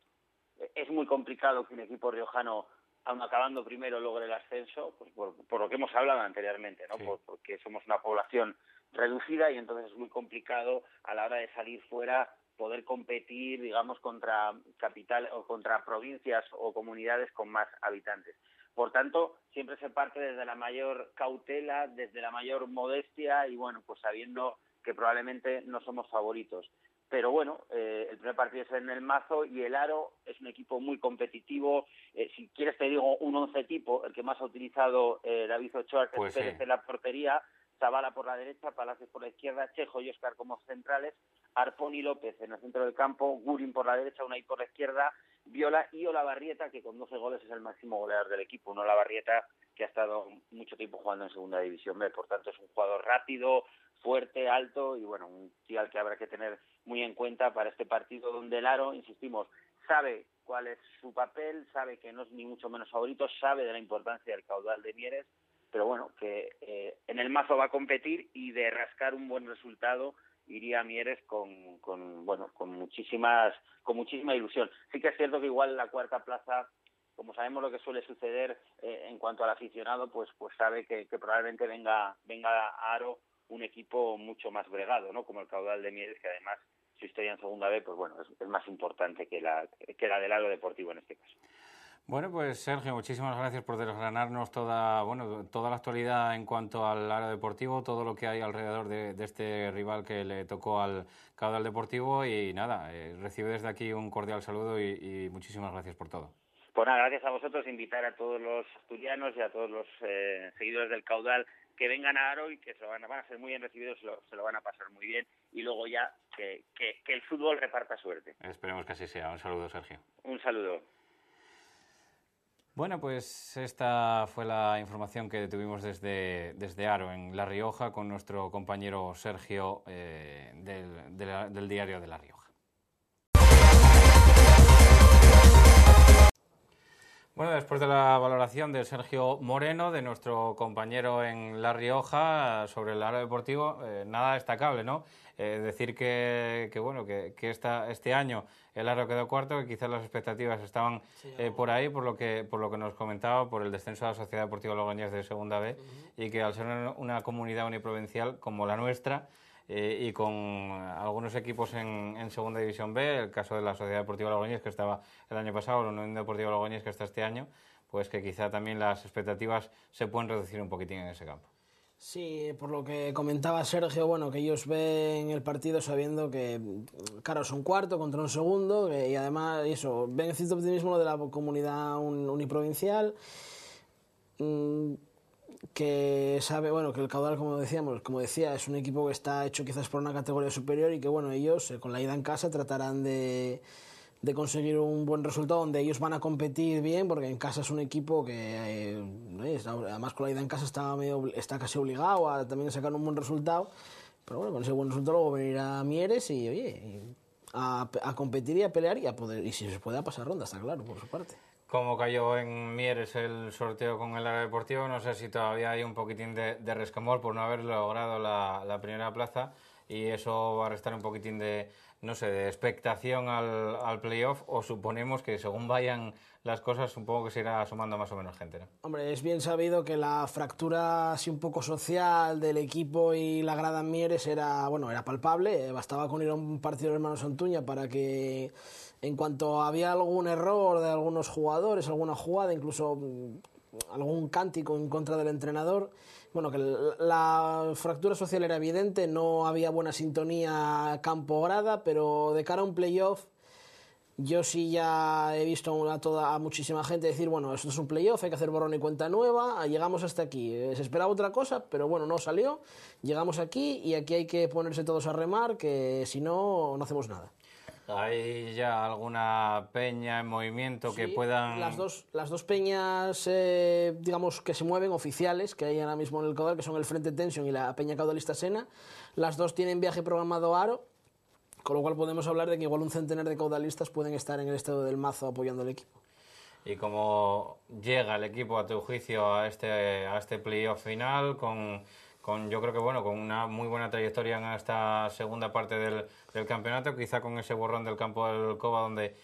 Es muy complicado que un equipo riojano, aun acabando primero, logre el ascenso, pues por lo que hemos hablado anteriormente, ¿no? Sí. Porque somos una población reducida y entonces es muy complicado a la hora de salir fuera poder competir, digamos, contra capital o contra provincias o comunidades con más habitantes. Por tanto, siempre se parte desde la mayor cautela, desde la mayor modestia y, bueno, pues sabiendo que probablemente no somos favoritos. Pero bueno, el primer partido es en el Mazo y el Aro es un equipo muy competitivo. Si quieres te digo un 11 tipo, el que más ha utilizado David Ochoa, que pues es Pérez en la portería, Zavala por la derecha, Palacios por la izquierda, Chejo y Óscar como centrales, Arpón y López en el centro del campo, Gurin por la derecha, Unai por la izquierda, Viola y Olavarrieta, que con 12 goles es el máximo goleador del equipo. Un Olavarrieta que ha estado mucho tiempo jugando en Segunda División B, por tanto es un jugador rápido, fuerte, alto y bueno, un tío al que habrá que tener muy en cuenta para este partido donde el Aro, insistimos, sabe cuál es su papel, sabe que no es ni mucho menos favorito, sabe de la importancia del Caudal de Mieres, pero bueno, que en el Mazo va a competir y de rascar un buen resultado iría a Mieres con muchísima ilusión. Sí que es cierto que igual la cuarta plaza, como sabemos lo que suele suceder en cuanto al aficionado, pues sabe que probablemente venga a Aro un equipo mucho más bregado, ¿no? Como el Caudal de Mieres, que además su historia en segunda B, pues bueno, es más importante que la del Aro Deportivo en este caso. Bueno, pues Sergio, muchísimas gracias por desgranarnos toda la actualidad en cuanto al Aro Deportivo, todo lo que hay alrededor de este rival que le tocó al Caudal Deportivo y nada, recibe desde aquí un cordial saludo y muchísimas gracias por todo. Pues nada, gracias a vosotros, invitar a todos los asturianos y a todos los seguidores del Caudal que vengan a Aro y que van a ser muy bien recibidos, se lo van a pasar muy bien y luego ya que el fútbol reparta suerte. Esperemos que así sea. Un saludo, Sergio. Un saludo. Bueno, pues esta fue la información que tuvimos desde Aro, en La Rioja, con nuestro compañero Sergio del diario de La Rioja. Bueno, después de la valoración de Sergio Moreno, de nuestro compañero en La Rioja, sobre el Aro Deportivo, nada destacable, ¿no? Decir que este año el Aro quedó cuarto, que quizás las expectativas estaban por ahí, por lo que nos comentaba, por el descenso de la Sociedad Deportiva Logroñés de Segunda B, y que al ser una comunidad uniprovincial como la nuestra, y con algunos equipos en Segunda División B, el caso de la Sociedad Deportiva Logroñés, que estaba el año pasado, la Unión Deportiva Logroñés, que está este año, pues que quizá también las expectativas se pueden reducir un poquitín en ese campo. Sí, por lo que comentaba Sergio, bueno, que ellos ven el partido sabiendo que, claro, son cuarto contra un segundo, y además, eso, ven cierto optimismo lo de la comunidad uniprovincial, que sabe, bueno, que el Caudal, como decía, es un equipo que está hecho quizás por una categoría superior y que, bueno, ellos con la ida en casa tratarán de conseguir un buen resultado donde ellos van a competir bien, porque en casa es un equipo que además con la ida en casa está casi obligado a también sacar un buen resultado, pero bueno, con ese buen resultado luego venir a Mieres y oye, a competir y a pelear y a poder, y si se puede, a pasar ronda, está claro, por su parte. Como cayó en Mieres el sorteo con el Aro Deportivo, no sé si todavía hay un poquitín de resquemor por no haber logrado la primera plaza, y eso va a restar un poquitín de expectación al playoff, o suponemos que según vayan las cosas, supongo que se irá sumando más o menos gente, ¿no? Hombre, es bien sabido que la fractura así un poco social del equipo y la grada en Mieres era palpable, bastaba con ir a un partido de Hermanos Antuña para que, en cuanto había algún error de algunos jugadores, alguna jugada, incluso algún cántico en contra del entrenador, bueno, que la fractura social era evidente, no había buena sintonía campo-grada, pero de cara a un playoff, yo sí ya he visto a muchísima gente decir, bueno, esto es un playoff, hay que hacer borrón y cuenta nueva, llegamos hasta aquí, se esperaba otra cosa, pero bueno, no salió, llegamos aquí y aquí hay que ponerse todos a remar, que si no, no hacemos nada. ¿Hay ya alguna peña en movimiento sí, que puedan...? Las dos peñas, digamos, que se mueven, oficiales, que hay ahora mismo en el Caudal, que son el Frente Tension y la Peña Caudalista Sena. Las dos tienen viaje programado a Aro, con lo cual podemos hablar de que igual un centenar de caudalistas pueden estar en el Estado del Mazo apoyando al equipo. ¿Y cómo llega el equipo, a tu juicio, a este playoff final, con yo creo que con una muy buena trayectoria en esta segunda parte del campeonato, quizá con ese borrón del campo del Cova donde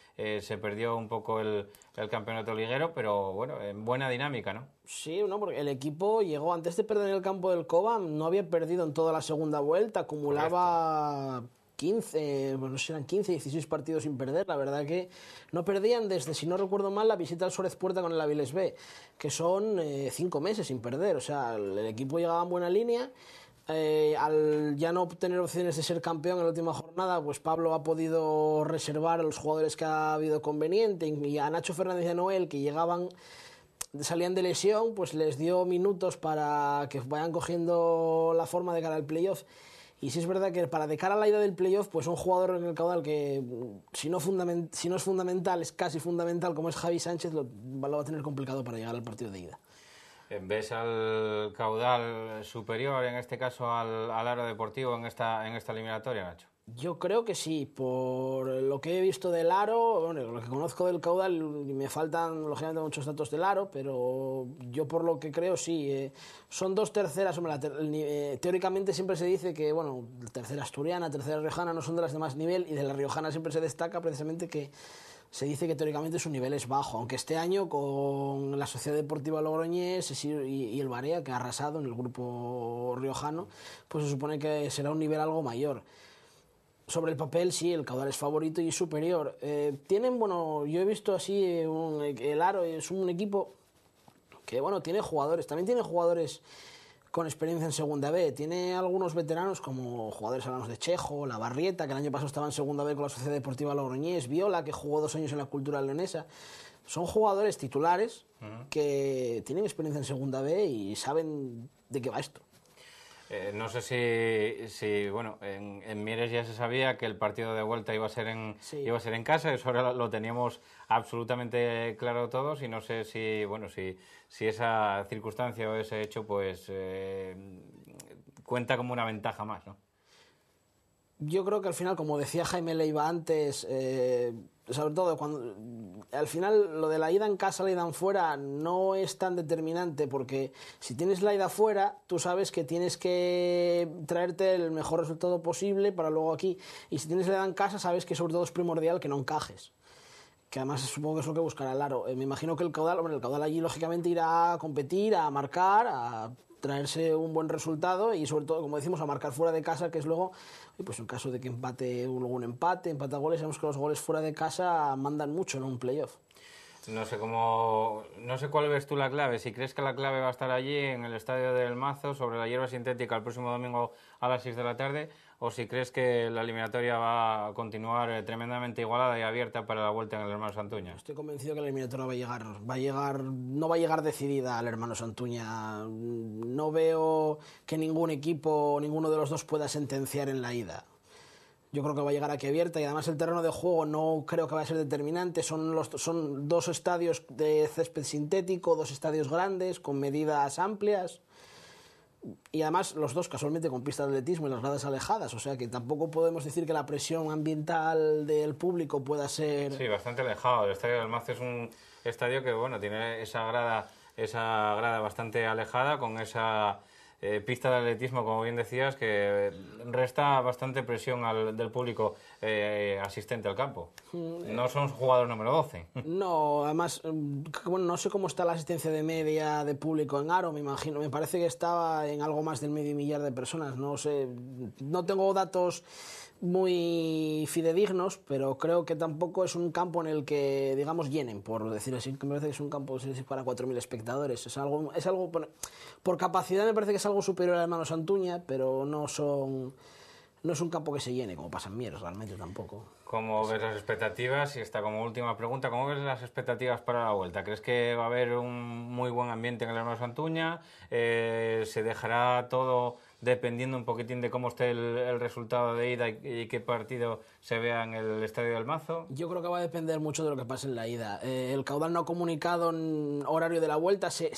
se perdió un poco el campeonato liguero, pero bueno, en buena dinámica, ¿no? Sí, no, porque el equipo llegó, antes de perder el campo del Cova, no había perdido en toda la segunda vuelta, acumulaba 15, bueno, no sé, eran 15, 16 partidos sin perder. La verdad que no perdían desde, si no recuerdo mal, la visita al Suárez Puerta con el Avilés B, que son 5 meses sin perder. O sea, el equipo llegaba en buena línea. Al ya no tener opciones de ser campeón en la última jornada, pues Pablo ha podido reservar a los jugadores que ha habido conveniente, y a Nacho Fernández y a Noel, que salían de lesión, pues les dio minutos para que vayan cogiendo la forma de cara al playoff. Y sí es verdad que de cara a la ida del playoff, pues un jugador en el Caudal que si no es fundamental, es casi fundamental, como es Javi Sánchez, lo va a tener complicado para llegar al partido de ida. ¿Ves al Caudal superior, en este caso al Aro Deportivo, en esta eliminatoria, Nacho? Yo creo que sí, por lo que he visto del Aro, bueno, lo que conozco del Caudal, y me faltan lógicamente muchos datos del Aro, pero yo por lo que creo sí, son dos terceras, teóricamente siempre se dice que, bueno, tercera asturiana, tercera riojana no son de las de más nivel, y de la riojana siempre se destaca precisamente que se dice que teóricamente su nivel es bajo, aunque este año con la Sociedad Deportiva Logroñés y el Barea, que ha arrasado en el grupo riojano, pues se supone que será un nivel algo mayor. Sobre el papel, sí, el Caudal es favorito y superior. Yo he visto así, el Aro es un equipo que, tiene jugadores, también tiene jugadores con experiencia en Segunda B. Tiene algunos veteranos, como jugadores hablamos de Chejo, La Barrieta, que el año pasado estaba en Segunda B con la Sociedad Deportiva Logroñés, Viola, que jugó 2 años en la Cultural Leonesa. Son jugadores titulares que tienen experiencia en Segunda B y saben de qué va esto. No sé si bueno, en Mieres ya se sabía que el partido de vuelta iba a ser en casa, eso ahora lo teníamos absolutamente claro todos, y no sé si esa circunstancia o ese hecho pues cuenta como una ventaja más, ¿no? Yo creo que al final, como decía Jaime Leiva antes, sobre todo cuando al final lo de la ida en casa, la ida en fuera no es tan determinante, porque si tienes la ida fuera, tú sabes que tienes que traerte el mejor resultado posible para luego aquí, y si tienes la ida en casa, sabes que sobre todo es primordial que no encajes, que además supongo que es lo que buscará el Aro. Me imagino que el caudal allí lógicamente irá a competir, a marcar, a traerse un buen resultado y sobre todo, como decimos, a marcar fuera de casa, que es luego, pues en caso de que empate un empate a goles, sabemos que los goles fuera de casa mandan mucho en un playoff. No sé cuál ves tú la clave, si crees que la clave va a estar allí en el Estadio del Mazo sobre la hierba sintética el próximo domingo a las 6 de la tarde, o si crees que la eliminatoria va a continuar tremendamente igualada y abierta para la vuelta en el Hermano Santuña. Estoy convencido que la eliminatoria no va a llegar decidida al Hermano Santuña. No veo que ningún equipo, ninguno de los dos pueda sentenciar en la ida. Yo creo que va a llegar aquí abierta, y además el terreno de juego no creo que vaya a ser determinante. Son dos estadios de césped sintético, dos estadios grandes con medidas amplias, y además los dos casualmente con pistas de atletismo y las gradas alejadas, o sea que tampoco podemos decir que la presión ambiental del público pueda ser... Sí, bastante alejado. El Estadio del Mazo es un estadio que bueno, tiene esa grada bastante alejada, con esa pista de atletismo, como bien decías, que resta bastante presión del público asistente al campo. No son jugador número 12. No, además, bueno, no sé cómo está la asistencia de media de público en Aro, me parece que estaba en algo más del 500 millar de personas, no sé, no tengo datos muy fidedignos, pero creo que tampoco es un campo en el que, digamos, llenen, por decirlo así, que me parece que es un campo para 4.000 espectadores. Es algo por capacidad me parece que es algo superior al Hermano Santuña, pero no es un campo que se llene, como pasa en Mieres, realmente tampoco. ¿Cómo ves las expectativas? Y esta como última pregunta, ¿cómo ves las expectativas para la vuelta? ¿Crees que va a haber un muy buen ambiente en el Hermano Santuña? ¿Se dejará todo dependiendo un poquitín de cómo esté el resultado de ida y qué partido se vea en el Estadio del Mazo? Yo creo que va a depender mucho de lo que pase en la ida. El caudal no ha comunicado en horario de la vuelta, se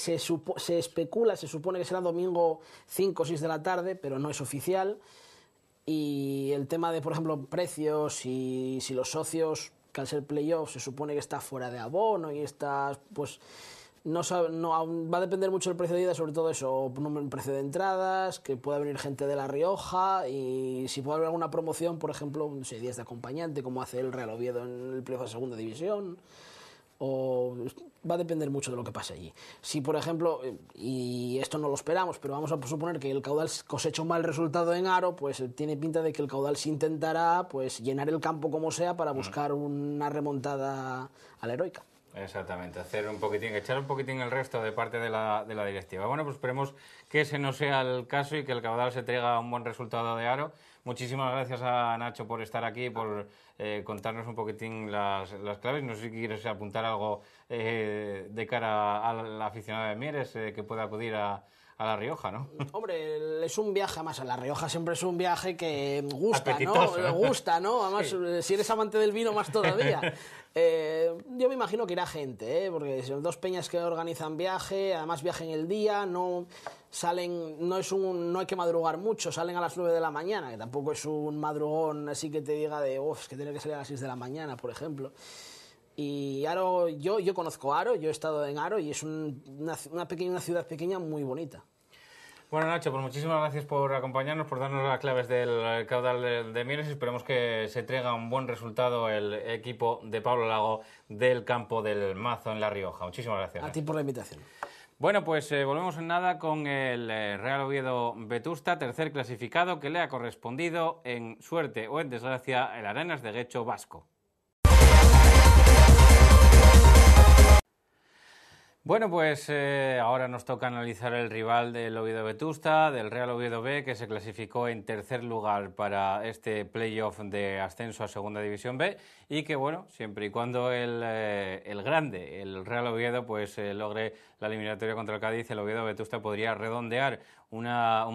especula, se supone que será domingo 5 o 6 de la tarde, pero no es oficial. Y el tema de, por ejemplo, precios, y si los socios, que al ser playoff se supone que está fuera de abono y está, pues no va a depender mucho del precio de ida, sobre todo eso, el precio de entradas, que pueda venir gente de La Rioja, y si puede haber alguna promoción, por ejemplo, no sé, días de acompañante, como hace el Real Oviedo en el playoff de segunda división. Va a depender mucho de lo que pase allí. Si, por ejemplo, y esto no lo esperamos, pero vamos a suponer que el caudal cosecha un mal resultado en Aro, pues tiene pinta de que el caudal se intentará pues llenar el campo como sea para buscar una remontada a la heroica. Exactamente, echar un poquitín el resto de parte de la directiva. Bueno, pues esperemos que ese no sea el caso y que el caudal se traiga un buen resultado de Aro. Muchísimas gracias a Nacho por estar aquí, por contarnos un poquitín las claves. No sé si quieres apuntar algo de cara al aficionado de Mieres que pueda acudir a La Rioja, ¿no? Hombre, es un viaje, además a La Rioja siempre es un viaje que gusta, apetitoso, ¿no? Gusta, ¿no? Además, sí. Si eres amante del vino, más todavía. Yo me imagino que irá gente, porque son dos peñas que organizan viaje, además viaje en el día, no hay que madrugar mucho, salen a las 9 de la mañana, que tampoco es un madrugón así que te diga es que tiene que salir a las 6 de la mañana, por ejemplo. Y Aro, yo conozco Aro, yo he estado en Aro y es una ciudad pequeña muy bonita. Bueno, Nacho, pues muchísimas gracias por acompañarnos, por darnos las claves del caudal de Mieres, y esperemos que se traiga un buen resultado el equipo de Pablo Lago del campo del Mazo en La Rioja. Muchísimas gracias. A ti por la invitación. Bueno, pues volvemos en nada con el Real Oviedo Vetusta, tercer clasificado, que le ha correspondido en suerte o en desgracia el Arenas de Guecho vasco. Bueno, pues ahora nos toca analizar el rival del Oviedo Vetusta, del Real Oviedo B, que se clasificó en tercer lugar para este playoff de ascenso a Segunda División B, y que, bueno, siempre y cuando el grande, el Real Oviedo, pues logre la eliminatoria contra el Cádiz, el Oviedo Vetusta podría redondear un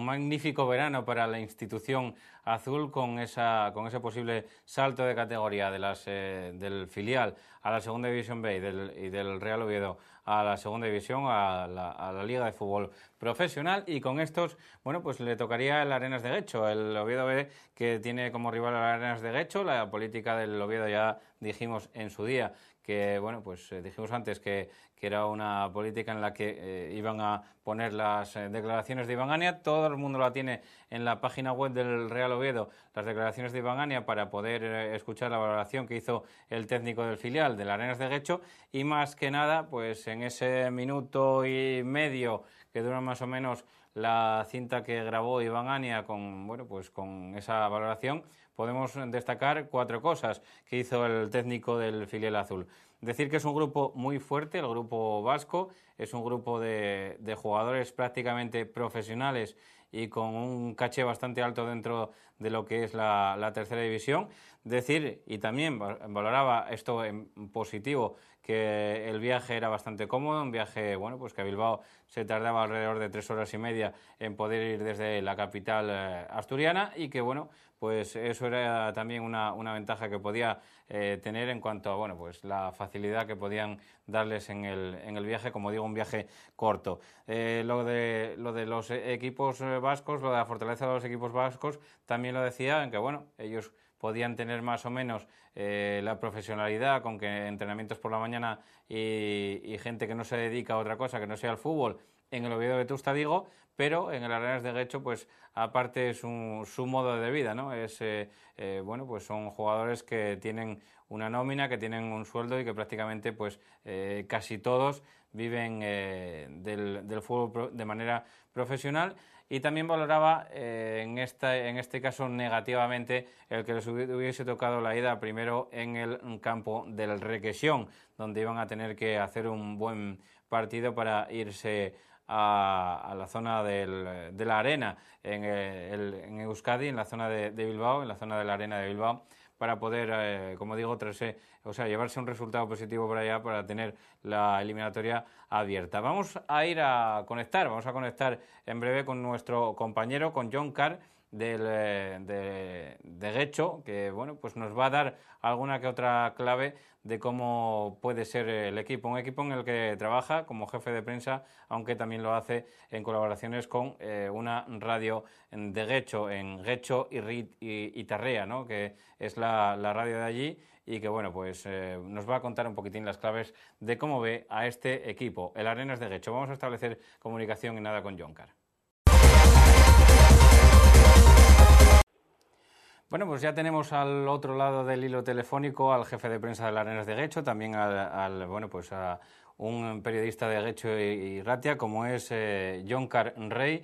magnífico verano para la institución azul con ese posible salto de categoría del filial a la Segunda División B y del Real Oviedo a la Segunda División, a la Liga de Fútbol Profesional, y con estos, bueno, pues le tocaría el Arenas de Guecho, el Oviedo B, que tiene como rival al Arenas de Guecho. La política del Oviedo ya dijimos en su día que, bueno, pues dijimos antes que era una política en la que iban a poner las declaraciones de Iván Ania. Todo el mundo la tiene en la página web del Real Oviedo, las declaraciones de Iván Ania, para poder escuchar la valoración que hizo el técnico del filial del Arenas de Guecho, y más que nada, pues en ese minuto y medio que dura más o menos la cinta que grabó Iván Ania con esa valoración, podemos destacar 4 cosas que hizo el técnico del filial azul. Decir que es un grupo muy fuerte, el grupo vasco, es un grupo de jugadores prácticamente profesionales y con un caché bastante alto dentro de lo que es la tercera división. Decir, y también valoraba esto en positivo, que el viaje era bastante cómodo, un viaje, bueno, pues que a Bilbao se tardaba alrededor de 3 horas y media en poder ir desde la capital asturiana, y que, bueno, pues eso era también una ventaja que podía tener en cuanto a, bueno, pues la facilidad que podían darles en el viaje, como digo, un viaje corto. Lo de los equipos vascos, lo de la fortaleza de los equipos vascos, también lo decía, en que, bueno, ellos podían tener más o menos la profesionalidad con que entrenamientos por la mañana y gente que no se dedica a otra cosa que no sea el fútbol en el Oviedo Vetusta, digo, pero en el Arenas de Guecho, pues aparte es su modo de vida, ¿no? Bueno, pues son jugadores que tienen una nómina, que tienen un sueldo y que prácticamente, pues casi todos viven del fútbol de manera profesional. Y también valoraba en este caso negativamente el que les hubiese tocado la ida primero en el campo del Requesión, donde iban a tener que hacer un buen partido para irse a la zona de la arena en Euskadi, en la zona de Bilbao, en la zona de la arena de Bilbao, para poder, como digo, llevarse un resultado positivo por allá para tener la eliminatoria abierta. Vamos a conectar en breve con nuestro compañero, con Jon Carr de Guecho, que, bueno, pues nos va a dar alguna que otra clave de cómo puede ser el equipo, un equipo en el que trabaja como jefe de prensa, aunque también lo hace en colaboraciones con una radio de Guecho, en Guecho y Tarrea, ¿no?, que es la radio de allí, y que, bueno, pues nos va a contar un poquitín las claves de cómo ve a este equipo, el Arenas de Guecho. Vamos a establecer comunicación y nada con Jon Carr. Bueno, pues ya tenemos al otro lado del hilo telefónico al jefe de prensa de las Arenas de Guecho, también a un periodista de Guecho y Ratia, como es Jon Carr Rey,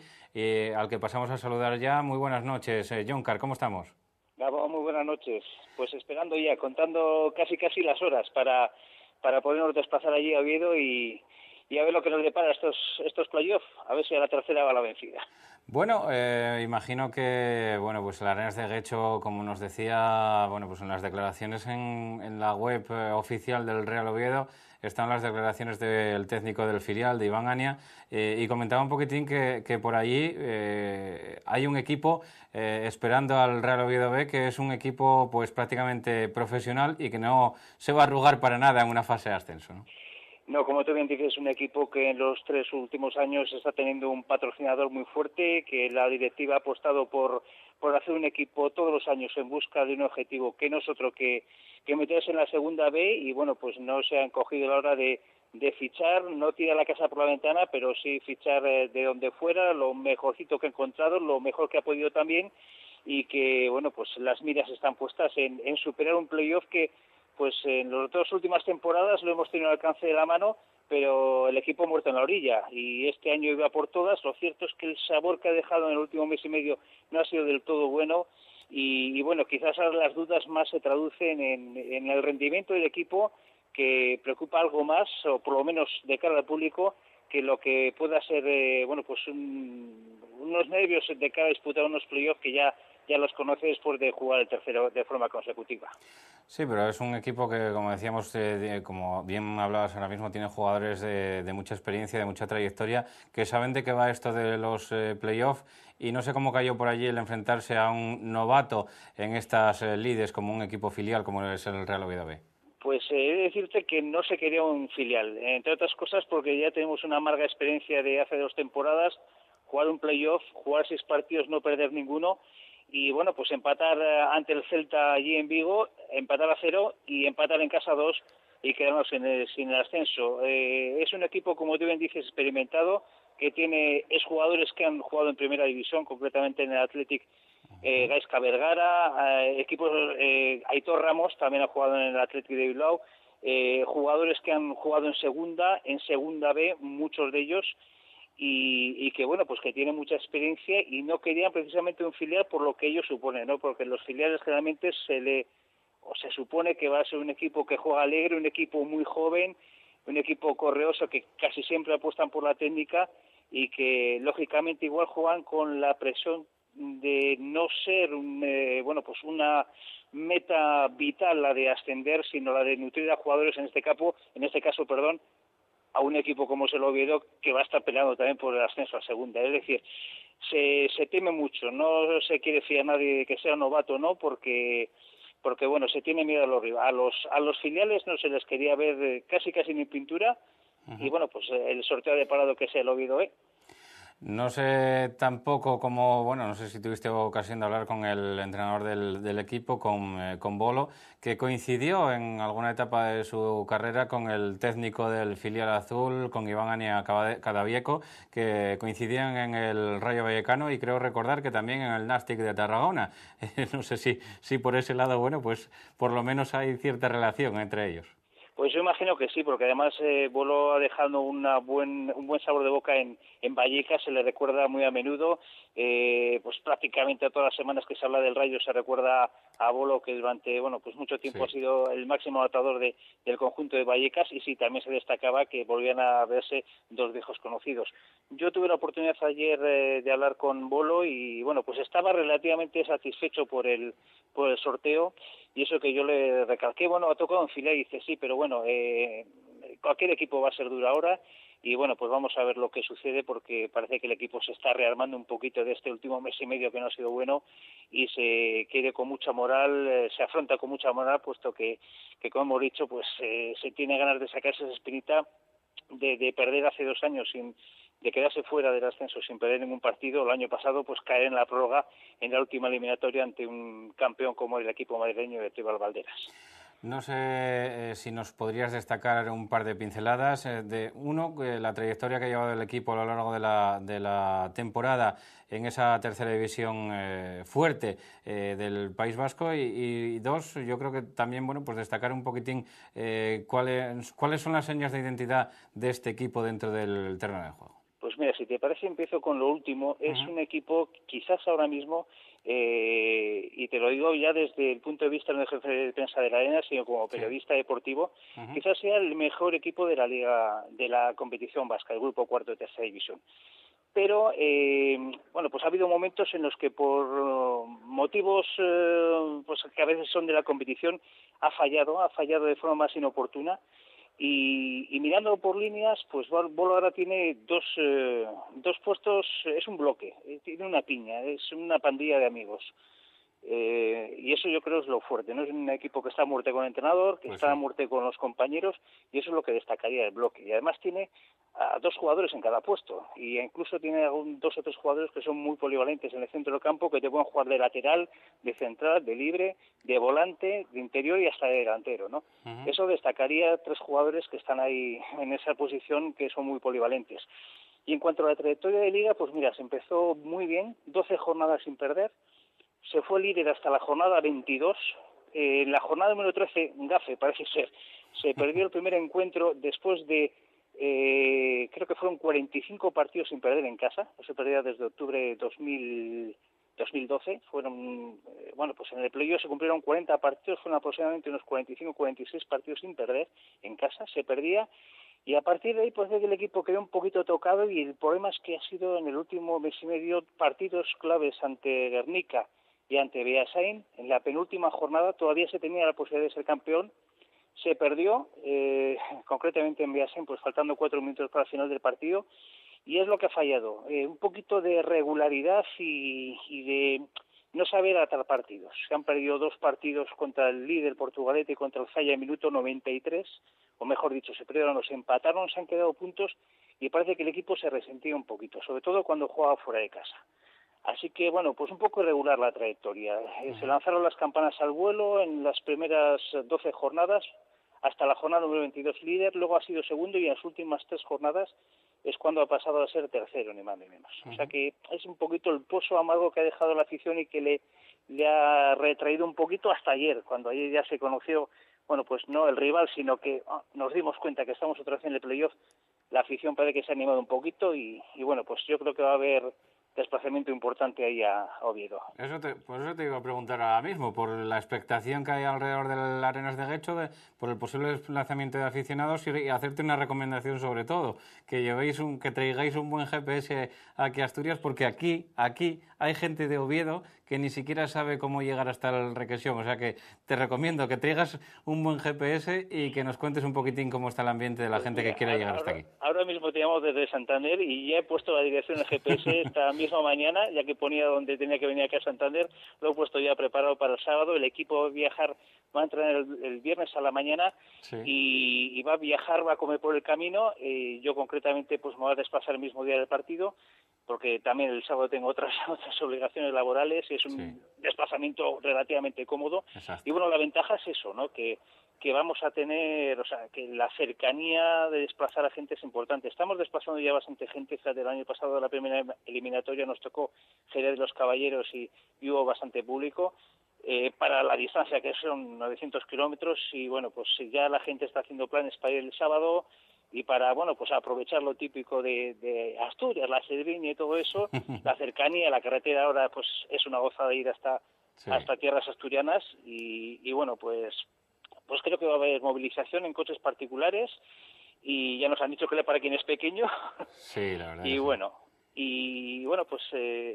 al que pasamos a saludar ya. Muy buenas noches, Jon Carr, ¿cómo estamos? Gabo, muy buenas noches. Pues esperando ya, contando casi las horas para podernos desplazar allí a Oviedo y a ver lo que nos depara estos playoffs, a ver si a la tercera va la vencida. Bueno, imagino que, bueno, pues el Arenas de Guecho, como nos decía, bueno, pues en las declaraciones en la web oficial del Real Oviedo están las declaraciones del técnico del filial, de Iván Ania, y comentaba un poquitín que por allí hay un equipo esperando al Real Oviedo B, que es un equipo pues prácticamente profesional y que no se va a arrugar para nada en una fase de ascenso, ¿no? No, como tú bien dices, es un equipo que en los 3 últimos años está teniendo un patrocinador muy fuerte, que la directiva ha apostado por hacer un equipo todos los años en busca de un objetivo que no es otro que meterse en la segunda B, y bueno, pues no se han cogido la hora de fichar, no tirar la casa por la ventana, pero sí fichar de donde fuera, lo mejorcito que ha encontrado, lo mejor que ha podido también, y que, bueno, pues las miras están puestas en superar un playoff que pues en las 2 últimas temporadas lo hemos tenido al alcance de la mano, pero el equipo ha muerto en la orilla, y este año iba por todas. Lo cierto es que el sabor que ha dejado en el último mes y medio no ha sido del todo bueno, y bueno, quizás ahora las dudas más se traducen en el rendimiento del equipo, que preocupa algo más, o por lo menos de cara al público, que lo que pueda ser unos nervios de cara a disputar unos playoffs que ya ya los conoce después de jugar el tercero de forma consecutiva. Sí, pero es un equipo que, como decíamos, como bien hablabas ahora mismo, tiene jugadores de mucha experiencia, de mucha trayectoria, que saben de qué va esto de los playoffs, y no sé cómo cayó por allí el enfrentarse a un novato en estas lides como un equipo filial como es el Real Oviedo B. Pues he de decirte que no se quería un filial, entre otras cosas porque ya tenemos una amarga experiencia de hace 2 temporadas, jugar un playoff, jugar 6 partidos, no perder ninguno, y bueno, pues empatar ante el Celta allí en Vigo, empatar a 0 y empatar en casa 2 y quedarnos sin el ascenso. Es un equipo, como tú bien dices, experimentado, que tiene exjugadores que han jugado en primera división, concretamente en el Athletic Gaizka Vergara, equipos, Aitor Ramos también ha jugado en el Athletic de Bilbao, jugadores que han jugado en segunda B, muchos de ellos, y que bueno, pues que tienen mucha experiencia y no querían precisamente un filial por lo que ellos suponen, ¿no? Porque los filiales generalmente se supone que va a ser un equipo que juega alegre, un equipo muy joven, un equipo correoso que casi siempre apuestan por la técnica y que lógicamente igual juegan con la presión de no ser pues una meta vital la de ascender, sino la de nutrir a jugadores en este caso, a un equipo como es el Oviedo, que va a estar peleando también por el ascenso a segunda. Es decir, se teme mucho, no se quiere fiar a nadie de que sea novato, ¿no? Porque bueno, se tiene miedo a los filiales, no se les quería ver casi ni pintura. Y bueno, pues el sorteo de parado que sea el Oviedo, No sé tampoco cómo, bueno, no sé si tuviste ocasión de hablar con el entrenador del equipo, con Bolo, que coincidió en alguna etapa de su carrera con el técnico del filial azul, con Iván Ania Cadavieco, que coincidían en el Rayo Vallecano y creo recordar que también en el Nàstic de Tarragona. No sé si por ese lado, bueno, pues por lo menos hay cierta relación entre ellos. Pues yo imagino que sí, porque además Bolo ha dejado un buen sabor de boca en Vallecas, se le recuerda muy a menudo, pues prácticamente a todas las semanas que se habla del Rayo se recuerda a Bolo, que durante pues mucho tiempo ha sido el máximo anotador del conjunto de Vallecas, y sí, también se destacaba que volvían a verse 2 viejos conocidos. Yo tuve la oportunidad ayer de hablar con Bolo y bueno, pues estaba relativamente satisfecho por el sorteo, y eso que yo le recalqué, bueno, ha tocado en filial, y dice sí, pero bueno, cualquier equipo va a ser duro ahora, y bueno, pues vamos a ver lo que sucede, porque parece que el equipo se está rearmando un poquito de este último mes y medio que no ha sido bueno, y se quiere con mucha moral, se afronta con mucha moral, puesto que como hemos dicho, pues se tiene ganas de sacarse esa espinita de perder hace 2 años de quedarse fuera del ascenso sin perder ningún partido. El año pasado pues caer en la prórroga en la última eliminatoria ante un campeón como el equipo madrileño de Tribal Valderas. No sé si nos podrías destacar un par de pinceladas de la trayectoria que ha llevado el equipo a lo largo de la temporada en esa tercera división fuerte del País Vasco, y 2, yo creo que también pues destacar un poquitín cuáles son las señas de identidad de este equipo dentro del terreno de juego. Pues mira, si te parece, empiezo con lo último. Es un equipo, quizás ahora mismo, y te lo digo ya desde el punto de vista no de jefe de prensa de la Arena, sino como periodista deportivo, quizás sea el mejor equipo de la liga, de la competición vasca, el grupo cuarto de tercera división. Pero, pues ha habido momentos en los que por motivos pues que a veces son de la competición, ha fallado de forma más inoportuna. Y mirando por líneas, pues Bolo ahora tiene dos puestos, es un bloque, tiene una piña, es una pandilla de amigos. Y eso yo creo es lo fuerte, ¿no? Es un equipo que está a muerte con el entrenador, que está a muerte con los compañeros, y eso es lo que destacaría el bloque. Y además tiene a 2 jugadores en cada puesto, y incluso tiene 2 o 3 jugadores que son muy polivalentes en el centro del campo, que te pueden jugar de lateral, de central, de libre, de volante, de interior y hasta de delantero, ¿no? Eso destacaría 3 jugadores que están ahí en esa posición, que son muy polivalentes. Y en cuanto a la trayectoria de Liga, pues mira, se empezó muy bien, 12 jornadas sin perder, se fue líder hasta la jornada 22, en la jornada número 13, gafe parece ser, se perdió el primer encuentro después de, creo que fueron 45 partidos sin perder en casa, no se perdía desde octubre de 2012, fueron, pues en el playoff se cumplieron 40 partidos, fueron aproximadamente unos 45-46 partidos sin perder en casa, se perdía. Y a partir de ahí, pues el equipo quedó un poquito tocado, y el problema es que ha sido en el último mes y medio partidos claves ante Guernica y ante Beasain. En la penúltima jornada todavía se tenía la posibilidad de ser campeón. Se perdió, concretamente en Beasain, pues faltando 4 minutos para el final del partido, y es lo que ha fallado. Un poquito de regularidad y de no saber atar partidos. Se han perdido 2 partidos contra el líder Portugalete y contra el Zaya en minuto 93, o mejor dicho, se perdieron, se empataron, se han quedado puntos, y parece que el equipo se resentía un poquito, sobre todo cuando jugaba fuera de casa. Así que, bueno, pues un poco irregular la trayectoria. Se lanzaron las campanas al vuelo en las primeras 12 jornadas, hasta la jornada número 22 líder, luego ha sido segundo, y en las últimas 3 jornadas es cuando ha pasado a ser tercero, ni más ni menos. O sea que es un poquito el pozo amargo que ha dejado la afición y que le ha retraído un poquito hasta ayer, cuando ayer ya se conoció, bueno, pues no el rival, sino que nos dimos cuenta que estamos otra vez en el playoff. La afición parece que se ha animado un poquito y bueno, pues yo creo que va a haber desplazamiento importante ahí a Oviedo. Por eso te iba a preguntar ahora mismo, por la expectación que hay alrededor de las Arenas de Guecho, por el posible desplazamiento de aficionados, y hacerte una recomendación sobre todo, que traigáis un buen GPS aquí a Asturias, porque aquí hay gente de Oviedo que ni siquiera sabe cómo llegar hasta el Requesión. O sea que te recomiendo que traigas un buen GPS y que nos cuentes un poquitín cómo está el ambiente de la gente que quiera llegar hasta aquí. Ahora mismo te llamo desde Santander y ya he puesto la dirección del GPS esta misma mañana, ya que ponía donde tenía que venir aquí a Santander, lo he puesto ya preparado para el sábado. El equipo va a viajar, va a entrenar el viernes a la mañana, sí, y va a viajar, va a comer por el camino. Yo concretamente pues me voy a desplazar el mismo día del partido, porque también el sábado tengo otras obligaciones laborales y es un desplazamiento relativamente cómodo. Exacto. Y bueno, la ventaja es eso, ¿no? Que vamos a tener, o sea, que la cercanía de desplazar a gente es importante. Estamos desplazando ya bastante gente. Fíjate, el año pasado, la primera eliminatoria, nos tocó Jerez de los Caballeros y hubo bastante público. Para la distancia, que son 900 kilómetros, y bueno, pues ya la gente está haciendo planes para ir el sábado, y para, bueno, pues aprovechar lo típico de Asturias, la Cedriña y todo eso, la cercanía, la carretera ahora pues es una gozada ir hasta tierras asturianas, y bueno, pues creo que va a haber movilización en coches particulares, y ya nos han dicho que para quien es pequeño. Sí, la verdad. Y bueno, pues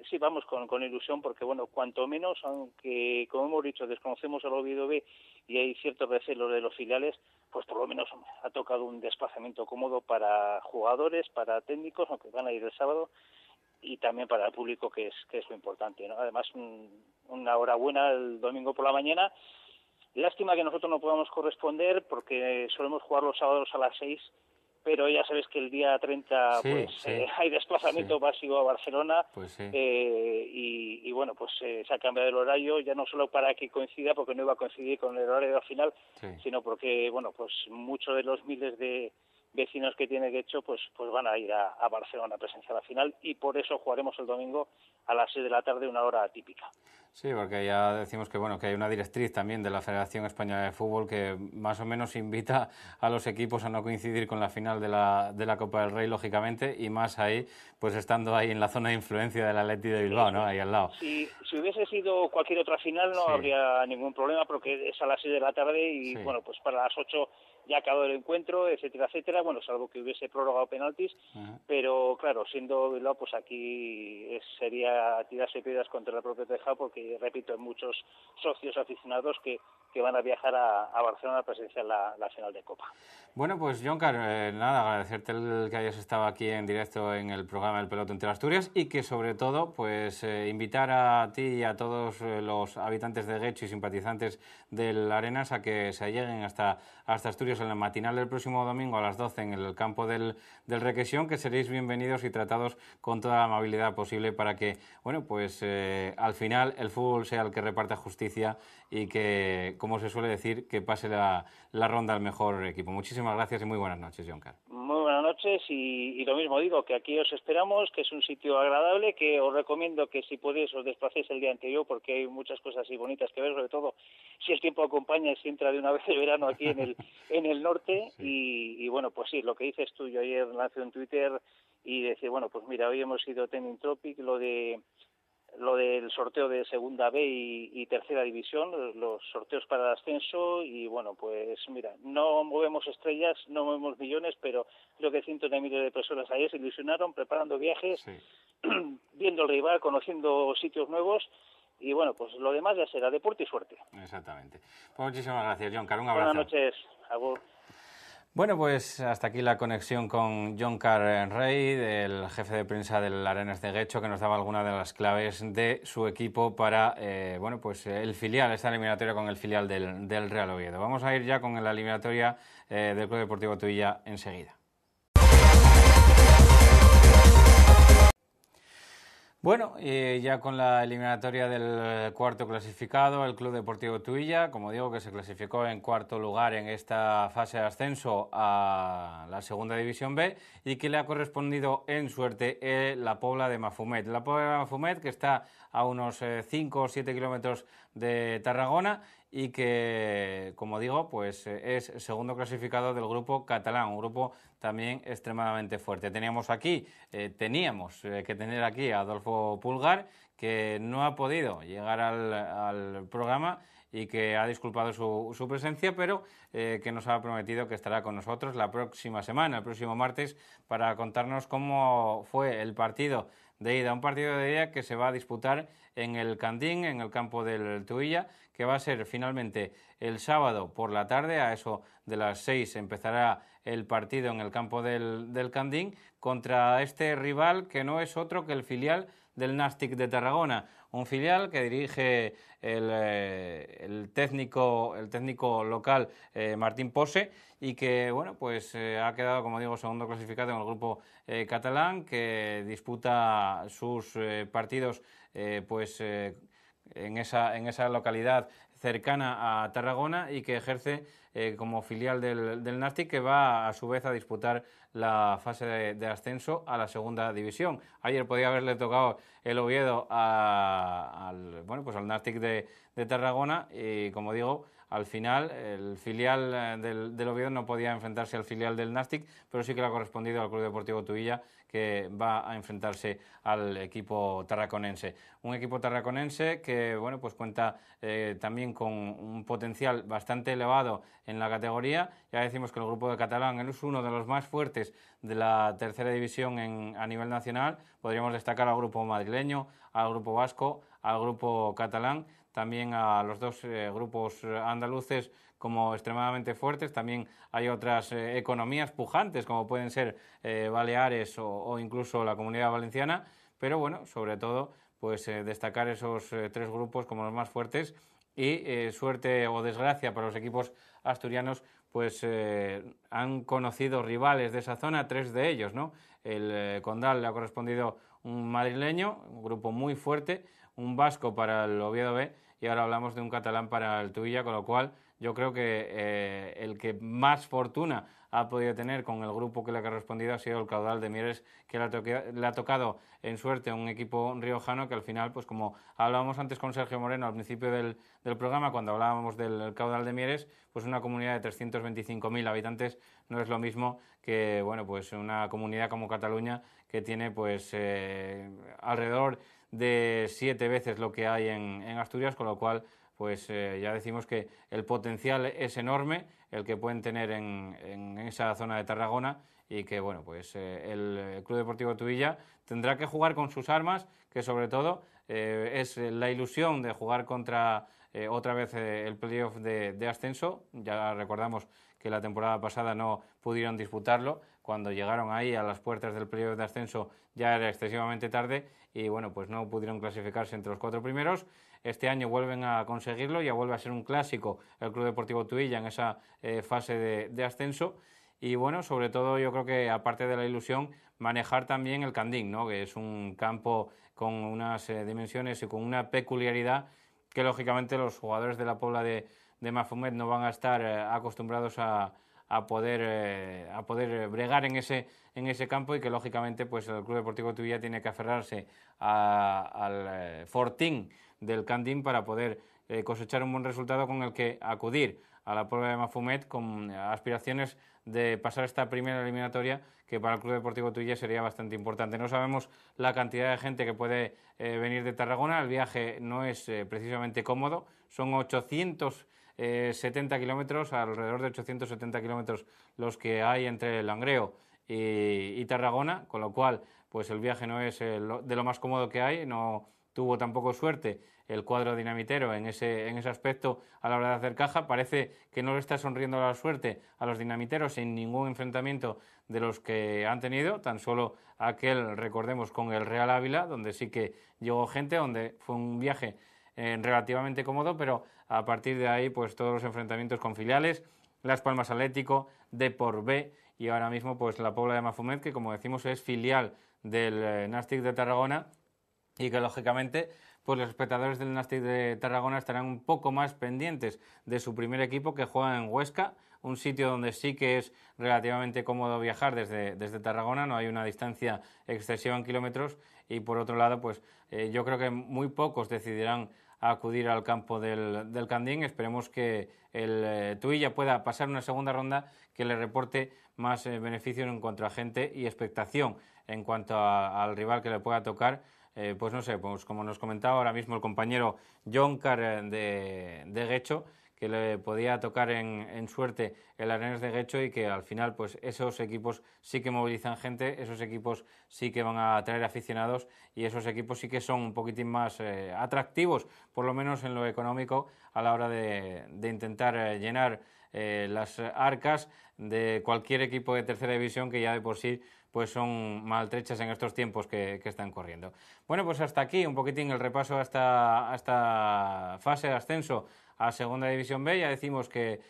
sí, vamos con ilusión, porque bueno, cuanto menos, aunque como hemos dicho, desconocemos al Oviedo B y hay cierto recelo de los filiales, pues por lo menos ha tocado un desplazamiento cómodo para jugadores, para técnicos, aunque van a ir el sábado, y también para el público, que es lo importante, ¿no? Además, una hora buena el domingo por la mañana. Lástima que nosotros no podamos corresponder, porque solemos jugar los sábados a las 6, pero ya sabes que el día 30 hay desplazamiento básico a Barcelona, y bueno, pues se ha cambiado el horario, ya no solo para que coincida, porque no iba a coincidir con el horario de la final, sino porque, bueno, pues muchos de los miles de vecinos que tiene Guecho pues van a ir a Barcelona a presenciar la final, y por eso jugaremos el domingo a las 6 de la tarde, una hora típica. Sí, porque ya decimos que hay una directriz también de la Federación Española de Fútbol que más o menos invita a los equipos a no coincidir con la final de la Copa del Rey, lógicamente, y más ahí, pues estando ahí en la zona de influencia del Atleti de Bilbao, ¿no? Ahí al lado. Si hubiese sido cualquier otra final no habría ningún problema, porque es a las 6 de la tarde y bueno, pues para las 8 ya ha acabado el encuentro, etcétera, etcétera, bueno, salvo que hubiese prórroga o penaltis, pero claro, siendo Bilbao, pues aquí sería tirarse piedras contra el propio tejado, porque, repito, hay muchos socios aficionados que van a viajar a Barcelona a presenciar la final de Copa. Bueno, pues Jóncar, nada, agradecerte que hayas estado aquí en directo en el programa del Peloto entre Asturias, y que sobre todo, pues invitar a ti y a todos los habitantes de Guecho y simpatizantes del Arenas a que se lleguen hasta Asturias en la matinal del próximo domingo a las 12 en el campo del Requesión, que seréis bienvenidos y tratados con toda la amabilidad posible para que, bueno, pues al final el fútbol sea el que reparta justicia y que, como se suele decir, que pase la ronda al mejor equipo. Muchísimas gracias y muy buenas noches, Jóncar. Muy buenas noches, y lo mismo digo, que aquí os esperamos, que es un sitio agradable, que os recomiendo que si podéis os desplacéis el día anterior, porque hay muchas cosas así bonitas que ver, sobre todo si el tiempo acompaña y si entra de una vez el verano aquí en el norte. Y bueno, pues sí, lo que dices tú, yo ayer lancé en Twitter y decía, bueno, pues mira, hoy hemos ido trending topic, lo del sorteo de segunda B y tercera división, los sorteos para el ascenso, y bueno, pues mira, no movemos estrellas, no movemos millones, pero creo que cientos de miles de personas ayer se ilusionaron preparando viajes, viendo el rival, conociendo sitios nuevos, y bueno, pues lo demás ya será deporte y suerte. Exactamente. Pues muchísimas gracias, Joncar. Un abrazo. Buenas noches. Agur. Bueno, pues hasta aquí la conexión con Joncar Rey, el jefe de prensa del Arenas de Guecho, que nos daba algunas de las claves de su equipo para el filial, esta eliminatoria con el filial del Real Oviedo. Vamos a ir ya con la eliminatoria del Club Deportivo Tuilla enseguida. Bueno, ya con la eliminatoria del cuarto clasificado, el Club Deportivo Tuilla, como digo, que se clasificó en cuarto lugar en esta fase de ascenso a la Segunda División B y que le ha correspondido en suerte la Pobla de Mafumet. La Pobla de Mafumet, que está a unos 5 o 7 kilómetros de Tarragona y que, como digo, pues es segundo clasificado del grupo catalán, un grupo también extremadamente fuerte. Teníamos que tener aquí a Adolfo Pulgar, que no ha podido llegar al programa y que ha disculpado su presencia, pero que nos ha prometido que estará con nosotros la próxima semana, el próximo martes, para contarnos cómo fue el partido de ida, un partido de ida que se va a disputar en el Candín, en el campo del Tuilla, que va a ser finalmente el sábado por la tarde, a eso de las 6 empezará el partido en el campo del Candín contra este rival que no es otro que el filial del Nàstic de Tarragona, un filial que dirige el técnico local Martín Pose y que ha quedado, como digo, segundo clasificado en el grupo catalán, que disputa sus partidos en esa localidad cercana a Tarragona y que ejerce como filial del Nàstic, que va a su vez a disputar la fase de ascenso a la segunda división. Ayer podía haberle tocado el Oviedo al Nàstic de Tarragona y, como digo, al final el filial del Oviedo no podía enfrentarse al filial del Nàstic, pero sí que le ha correspondido al Club Deportivo Tuilla, que va a enfrentarse al equipo tarraconense. Un equipo tarraconense que cuenta también con un potencial bastante elevado en la categoría. Ya decimos que el grupo de catalán es uno de los más fuertes de la tercera división a nivel nacional. Podríamos destacar al grupo madrileño, al grupo vasco, al grupo catalán, también a los dos grupos andaluces como extremadamente fuertes. También hay otras economías pujantes, como pueden ser Baleares o incluso la Comunidad Valenciana, pero sobre todo destacar esos tres grupos como los más fuertes y suerte o desgracia para los equipos asturianos, han conocido rivales de esa zona, tres de ellos, ¿no? El Condal le ha correspondido un madrileño, un grupo muy fuerte, un vasco para el Oviedo B y ahora hablamos de un catalán para el Tuilla, con lo cual yo creo que el que más fortuna ha podido tener con el grupo que le ha correspondido ha sido el Caudal de Mieres, que le ha tocado en suerte a un equipo riojano que al final, como hablábamos antes con Sergio Moreno al principio del programa, cuando hablábamos del Caudal de Mieres, una comunidad de 325.000 habitantes no es lo mismo que una comunidad como Cataluña, que tiene alrededor de 7 veces lo que hay en Asturias, con lo cual ya decimos que el potencial es enorme, el que pueden tener en esa zona de Tarragona, y que el Club Deportivo Tuilla tendrá que jugar con sus armas, que sobre todo es la ilusión de jugar contra otra vez el playoff de ascenso. Ya recordamos que la temporada pasada no pudieron disputarlo, cuando llegaron ahí a las puertas del playoff de ascenso ya era excesivamente tarde y no pudieron clasificarse entre los 4 primeros. Este año vuelven a conseguirlo, ya vuelve a ser un clásico el Club Deportivo Tuilla en esa fase de ascenso. Y sobre todo yo creo que, aparte de la ilusión, manejar también el Candín, ¿no? Que es un campo con unas dimensiones y con una peculiaridad que lógicamente los jugadores de la Pobla de Mafumet no van a estar acostumbrados a poder bregar en ese campo, y que lógicamente el Club Deportivo Tuilla tiene que aferrarse al fortín del Candín para poder cosechar un buen resultado con el que acudir a la Pobla de Mafumet con aspiraciones de pasar esta primera eliminatoria, que para el Club Deportivo Tuilla sería bastante importante. No sabemos la cantidad de gente que puede venir de Tarragona. El viaje no es precisamente cómodo, son 870 kilómetros, alrededor de 870 kilómetros los que hay entre Langreo y Tarragona, con lo cual el viaje no es de lo más cómodo que hay, no tuvo tampoco suerte el cuadro dinamitero en ese aspecto a la hora de hacer caja. Parece que no le está sonriendo la suerte a los dinamiteros en ningún enfrentamiento de los que han tenido, tan solo aquel, recordemos, con el Real Ávila, donde sí que llegó gente, donde fue un viaje relativamente cómodo, pero a partir de ahí pues todos los enfrentamientos con filiales, Las Palmas Atlético, Depor B y ahora mismo pues la Pobla de Mafumet, que como decimos es filial del Nàstic de Tarragona y que lógicamente pues los espectadores del Nàstic de Tarragona estarán un poco más pendientes de su primer equipo, que juega en Huesca, un sitio donde sí que es relativamente cómodo viajar desde Tarragona, no hay una distancia excesiva en kilómetros, y por otro lado pues yo creo que muy pocos decidirán acudir al campo del Candín. Esperemos que el Tuilla pueda pasar una segunda ronda que le reporte más beneficios en cuanto a gente y expectación en cuanto al rival que le pueda tocar. Pues no sé, pues como nos comentaba ahora mismo el compañero Joncar de Guecho, que le podía tocar en suerte el Arenas de Guecho, y que al final pues esos equipos sí que movilizan gente, esos equipos sí que van a atraer aficionados y esos equipos sí que son un poquitín más atractivos, por lo menos en lo económico, a la hora de intentar llenar las arcas de cualquier equipo de tercera división, que ya de por sí pues son maltrechas en estos tiempos que están corriendo. Bueno, pues hasta aquí un poquitín el repaso a esta fase de ascenso a Segunda División B. Ya decimos que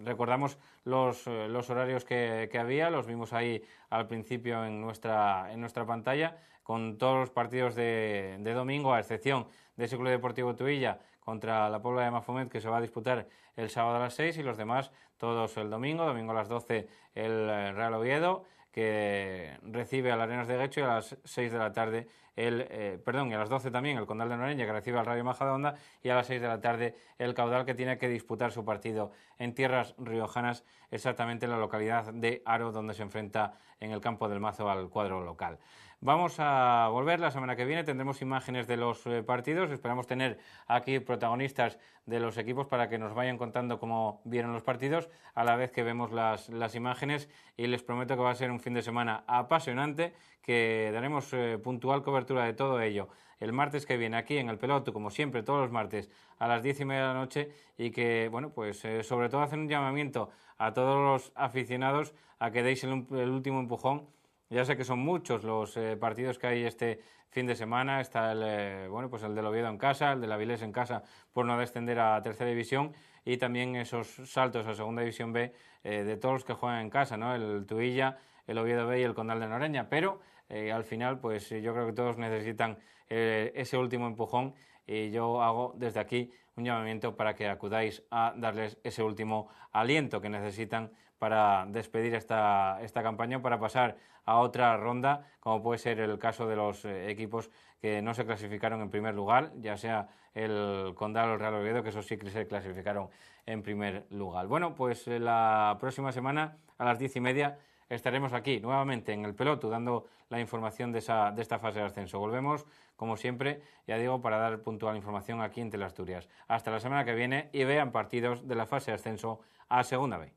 recordamos los horarios que había, los vimos ahí al principio en nuestra pantalla, con todos los partidos de domingo, a excepción de ese Club Deportivo Tuilla contra la Pobla de Mafumet, que se va a disputar el sábado a las 6, y los demás todos el domingo a las 12 el Real Oviedo, que recibe al Arenas de Guecho, y a las 6 de la tarde y a las 12 también el Condal de Noreña, que recibe al Rayo Majadahonda, y a las 6 de la tarde el Caudal, que tiene que disputar su partido en tierras riojanas, exactamente en la localidad de Haro, donde se enfrenta en el campo del Mazo al cuadro local. Vamos a volver la semana que viene, tendremos imágenes de los partidos, esperamos tener aquí protagonistas de los equipos para que nos vayan contando cómo vieron los partidos, a la vez que vemos las imágenes, y les prometo que va a ser un fin de semana apasionante, que daremos puntual cobertura de todo ello el martes que viene aquí en el Peloto, como siempre, todos los martes a las 10:30 de la noche, y que, bueno, pues sobre todo hacen un llamamiento a todos los aficionados a que deis el último empujón. Ya sé que son muchos los partidos que hay este fin de semana. Está el del Oviedo en casa, el del Avilés en casa por no descender a tercera división, y también esos saltos a segunda división B de todos los que juegan en casa, ¿no? El Tuilla, el Oviedo B y el Condal de Noreña. Pero al final pues yo creo que todos necesitan ese último empujón, y yo hago desde aquí un llamamiento para que acudáis a darles ese último aliento que necesitan para despedir esta campaña, para pasar a otra ronda, como puede ser el caso de los equipos que no se clasificaron en primer lugar, ya sea el Condal o el Real Oviedo, que esos sí que se clasificaron en primer lugar. Bueno, pues la próxima semana a las 10:30 estaremos aquí nuevamente en el Peloto dando la información de esta fase de ascenso. Volvemos, como siempre, ya digo, para dar puntual información aquí en Teleasturias. Hasta la semana que viene, y vean partidos de la fase de ascenso a Segunda B.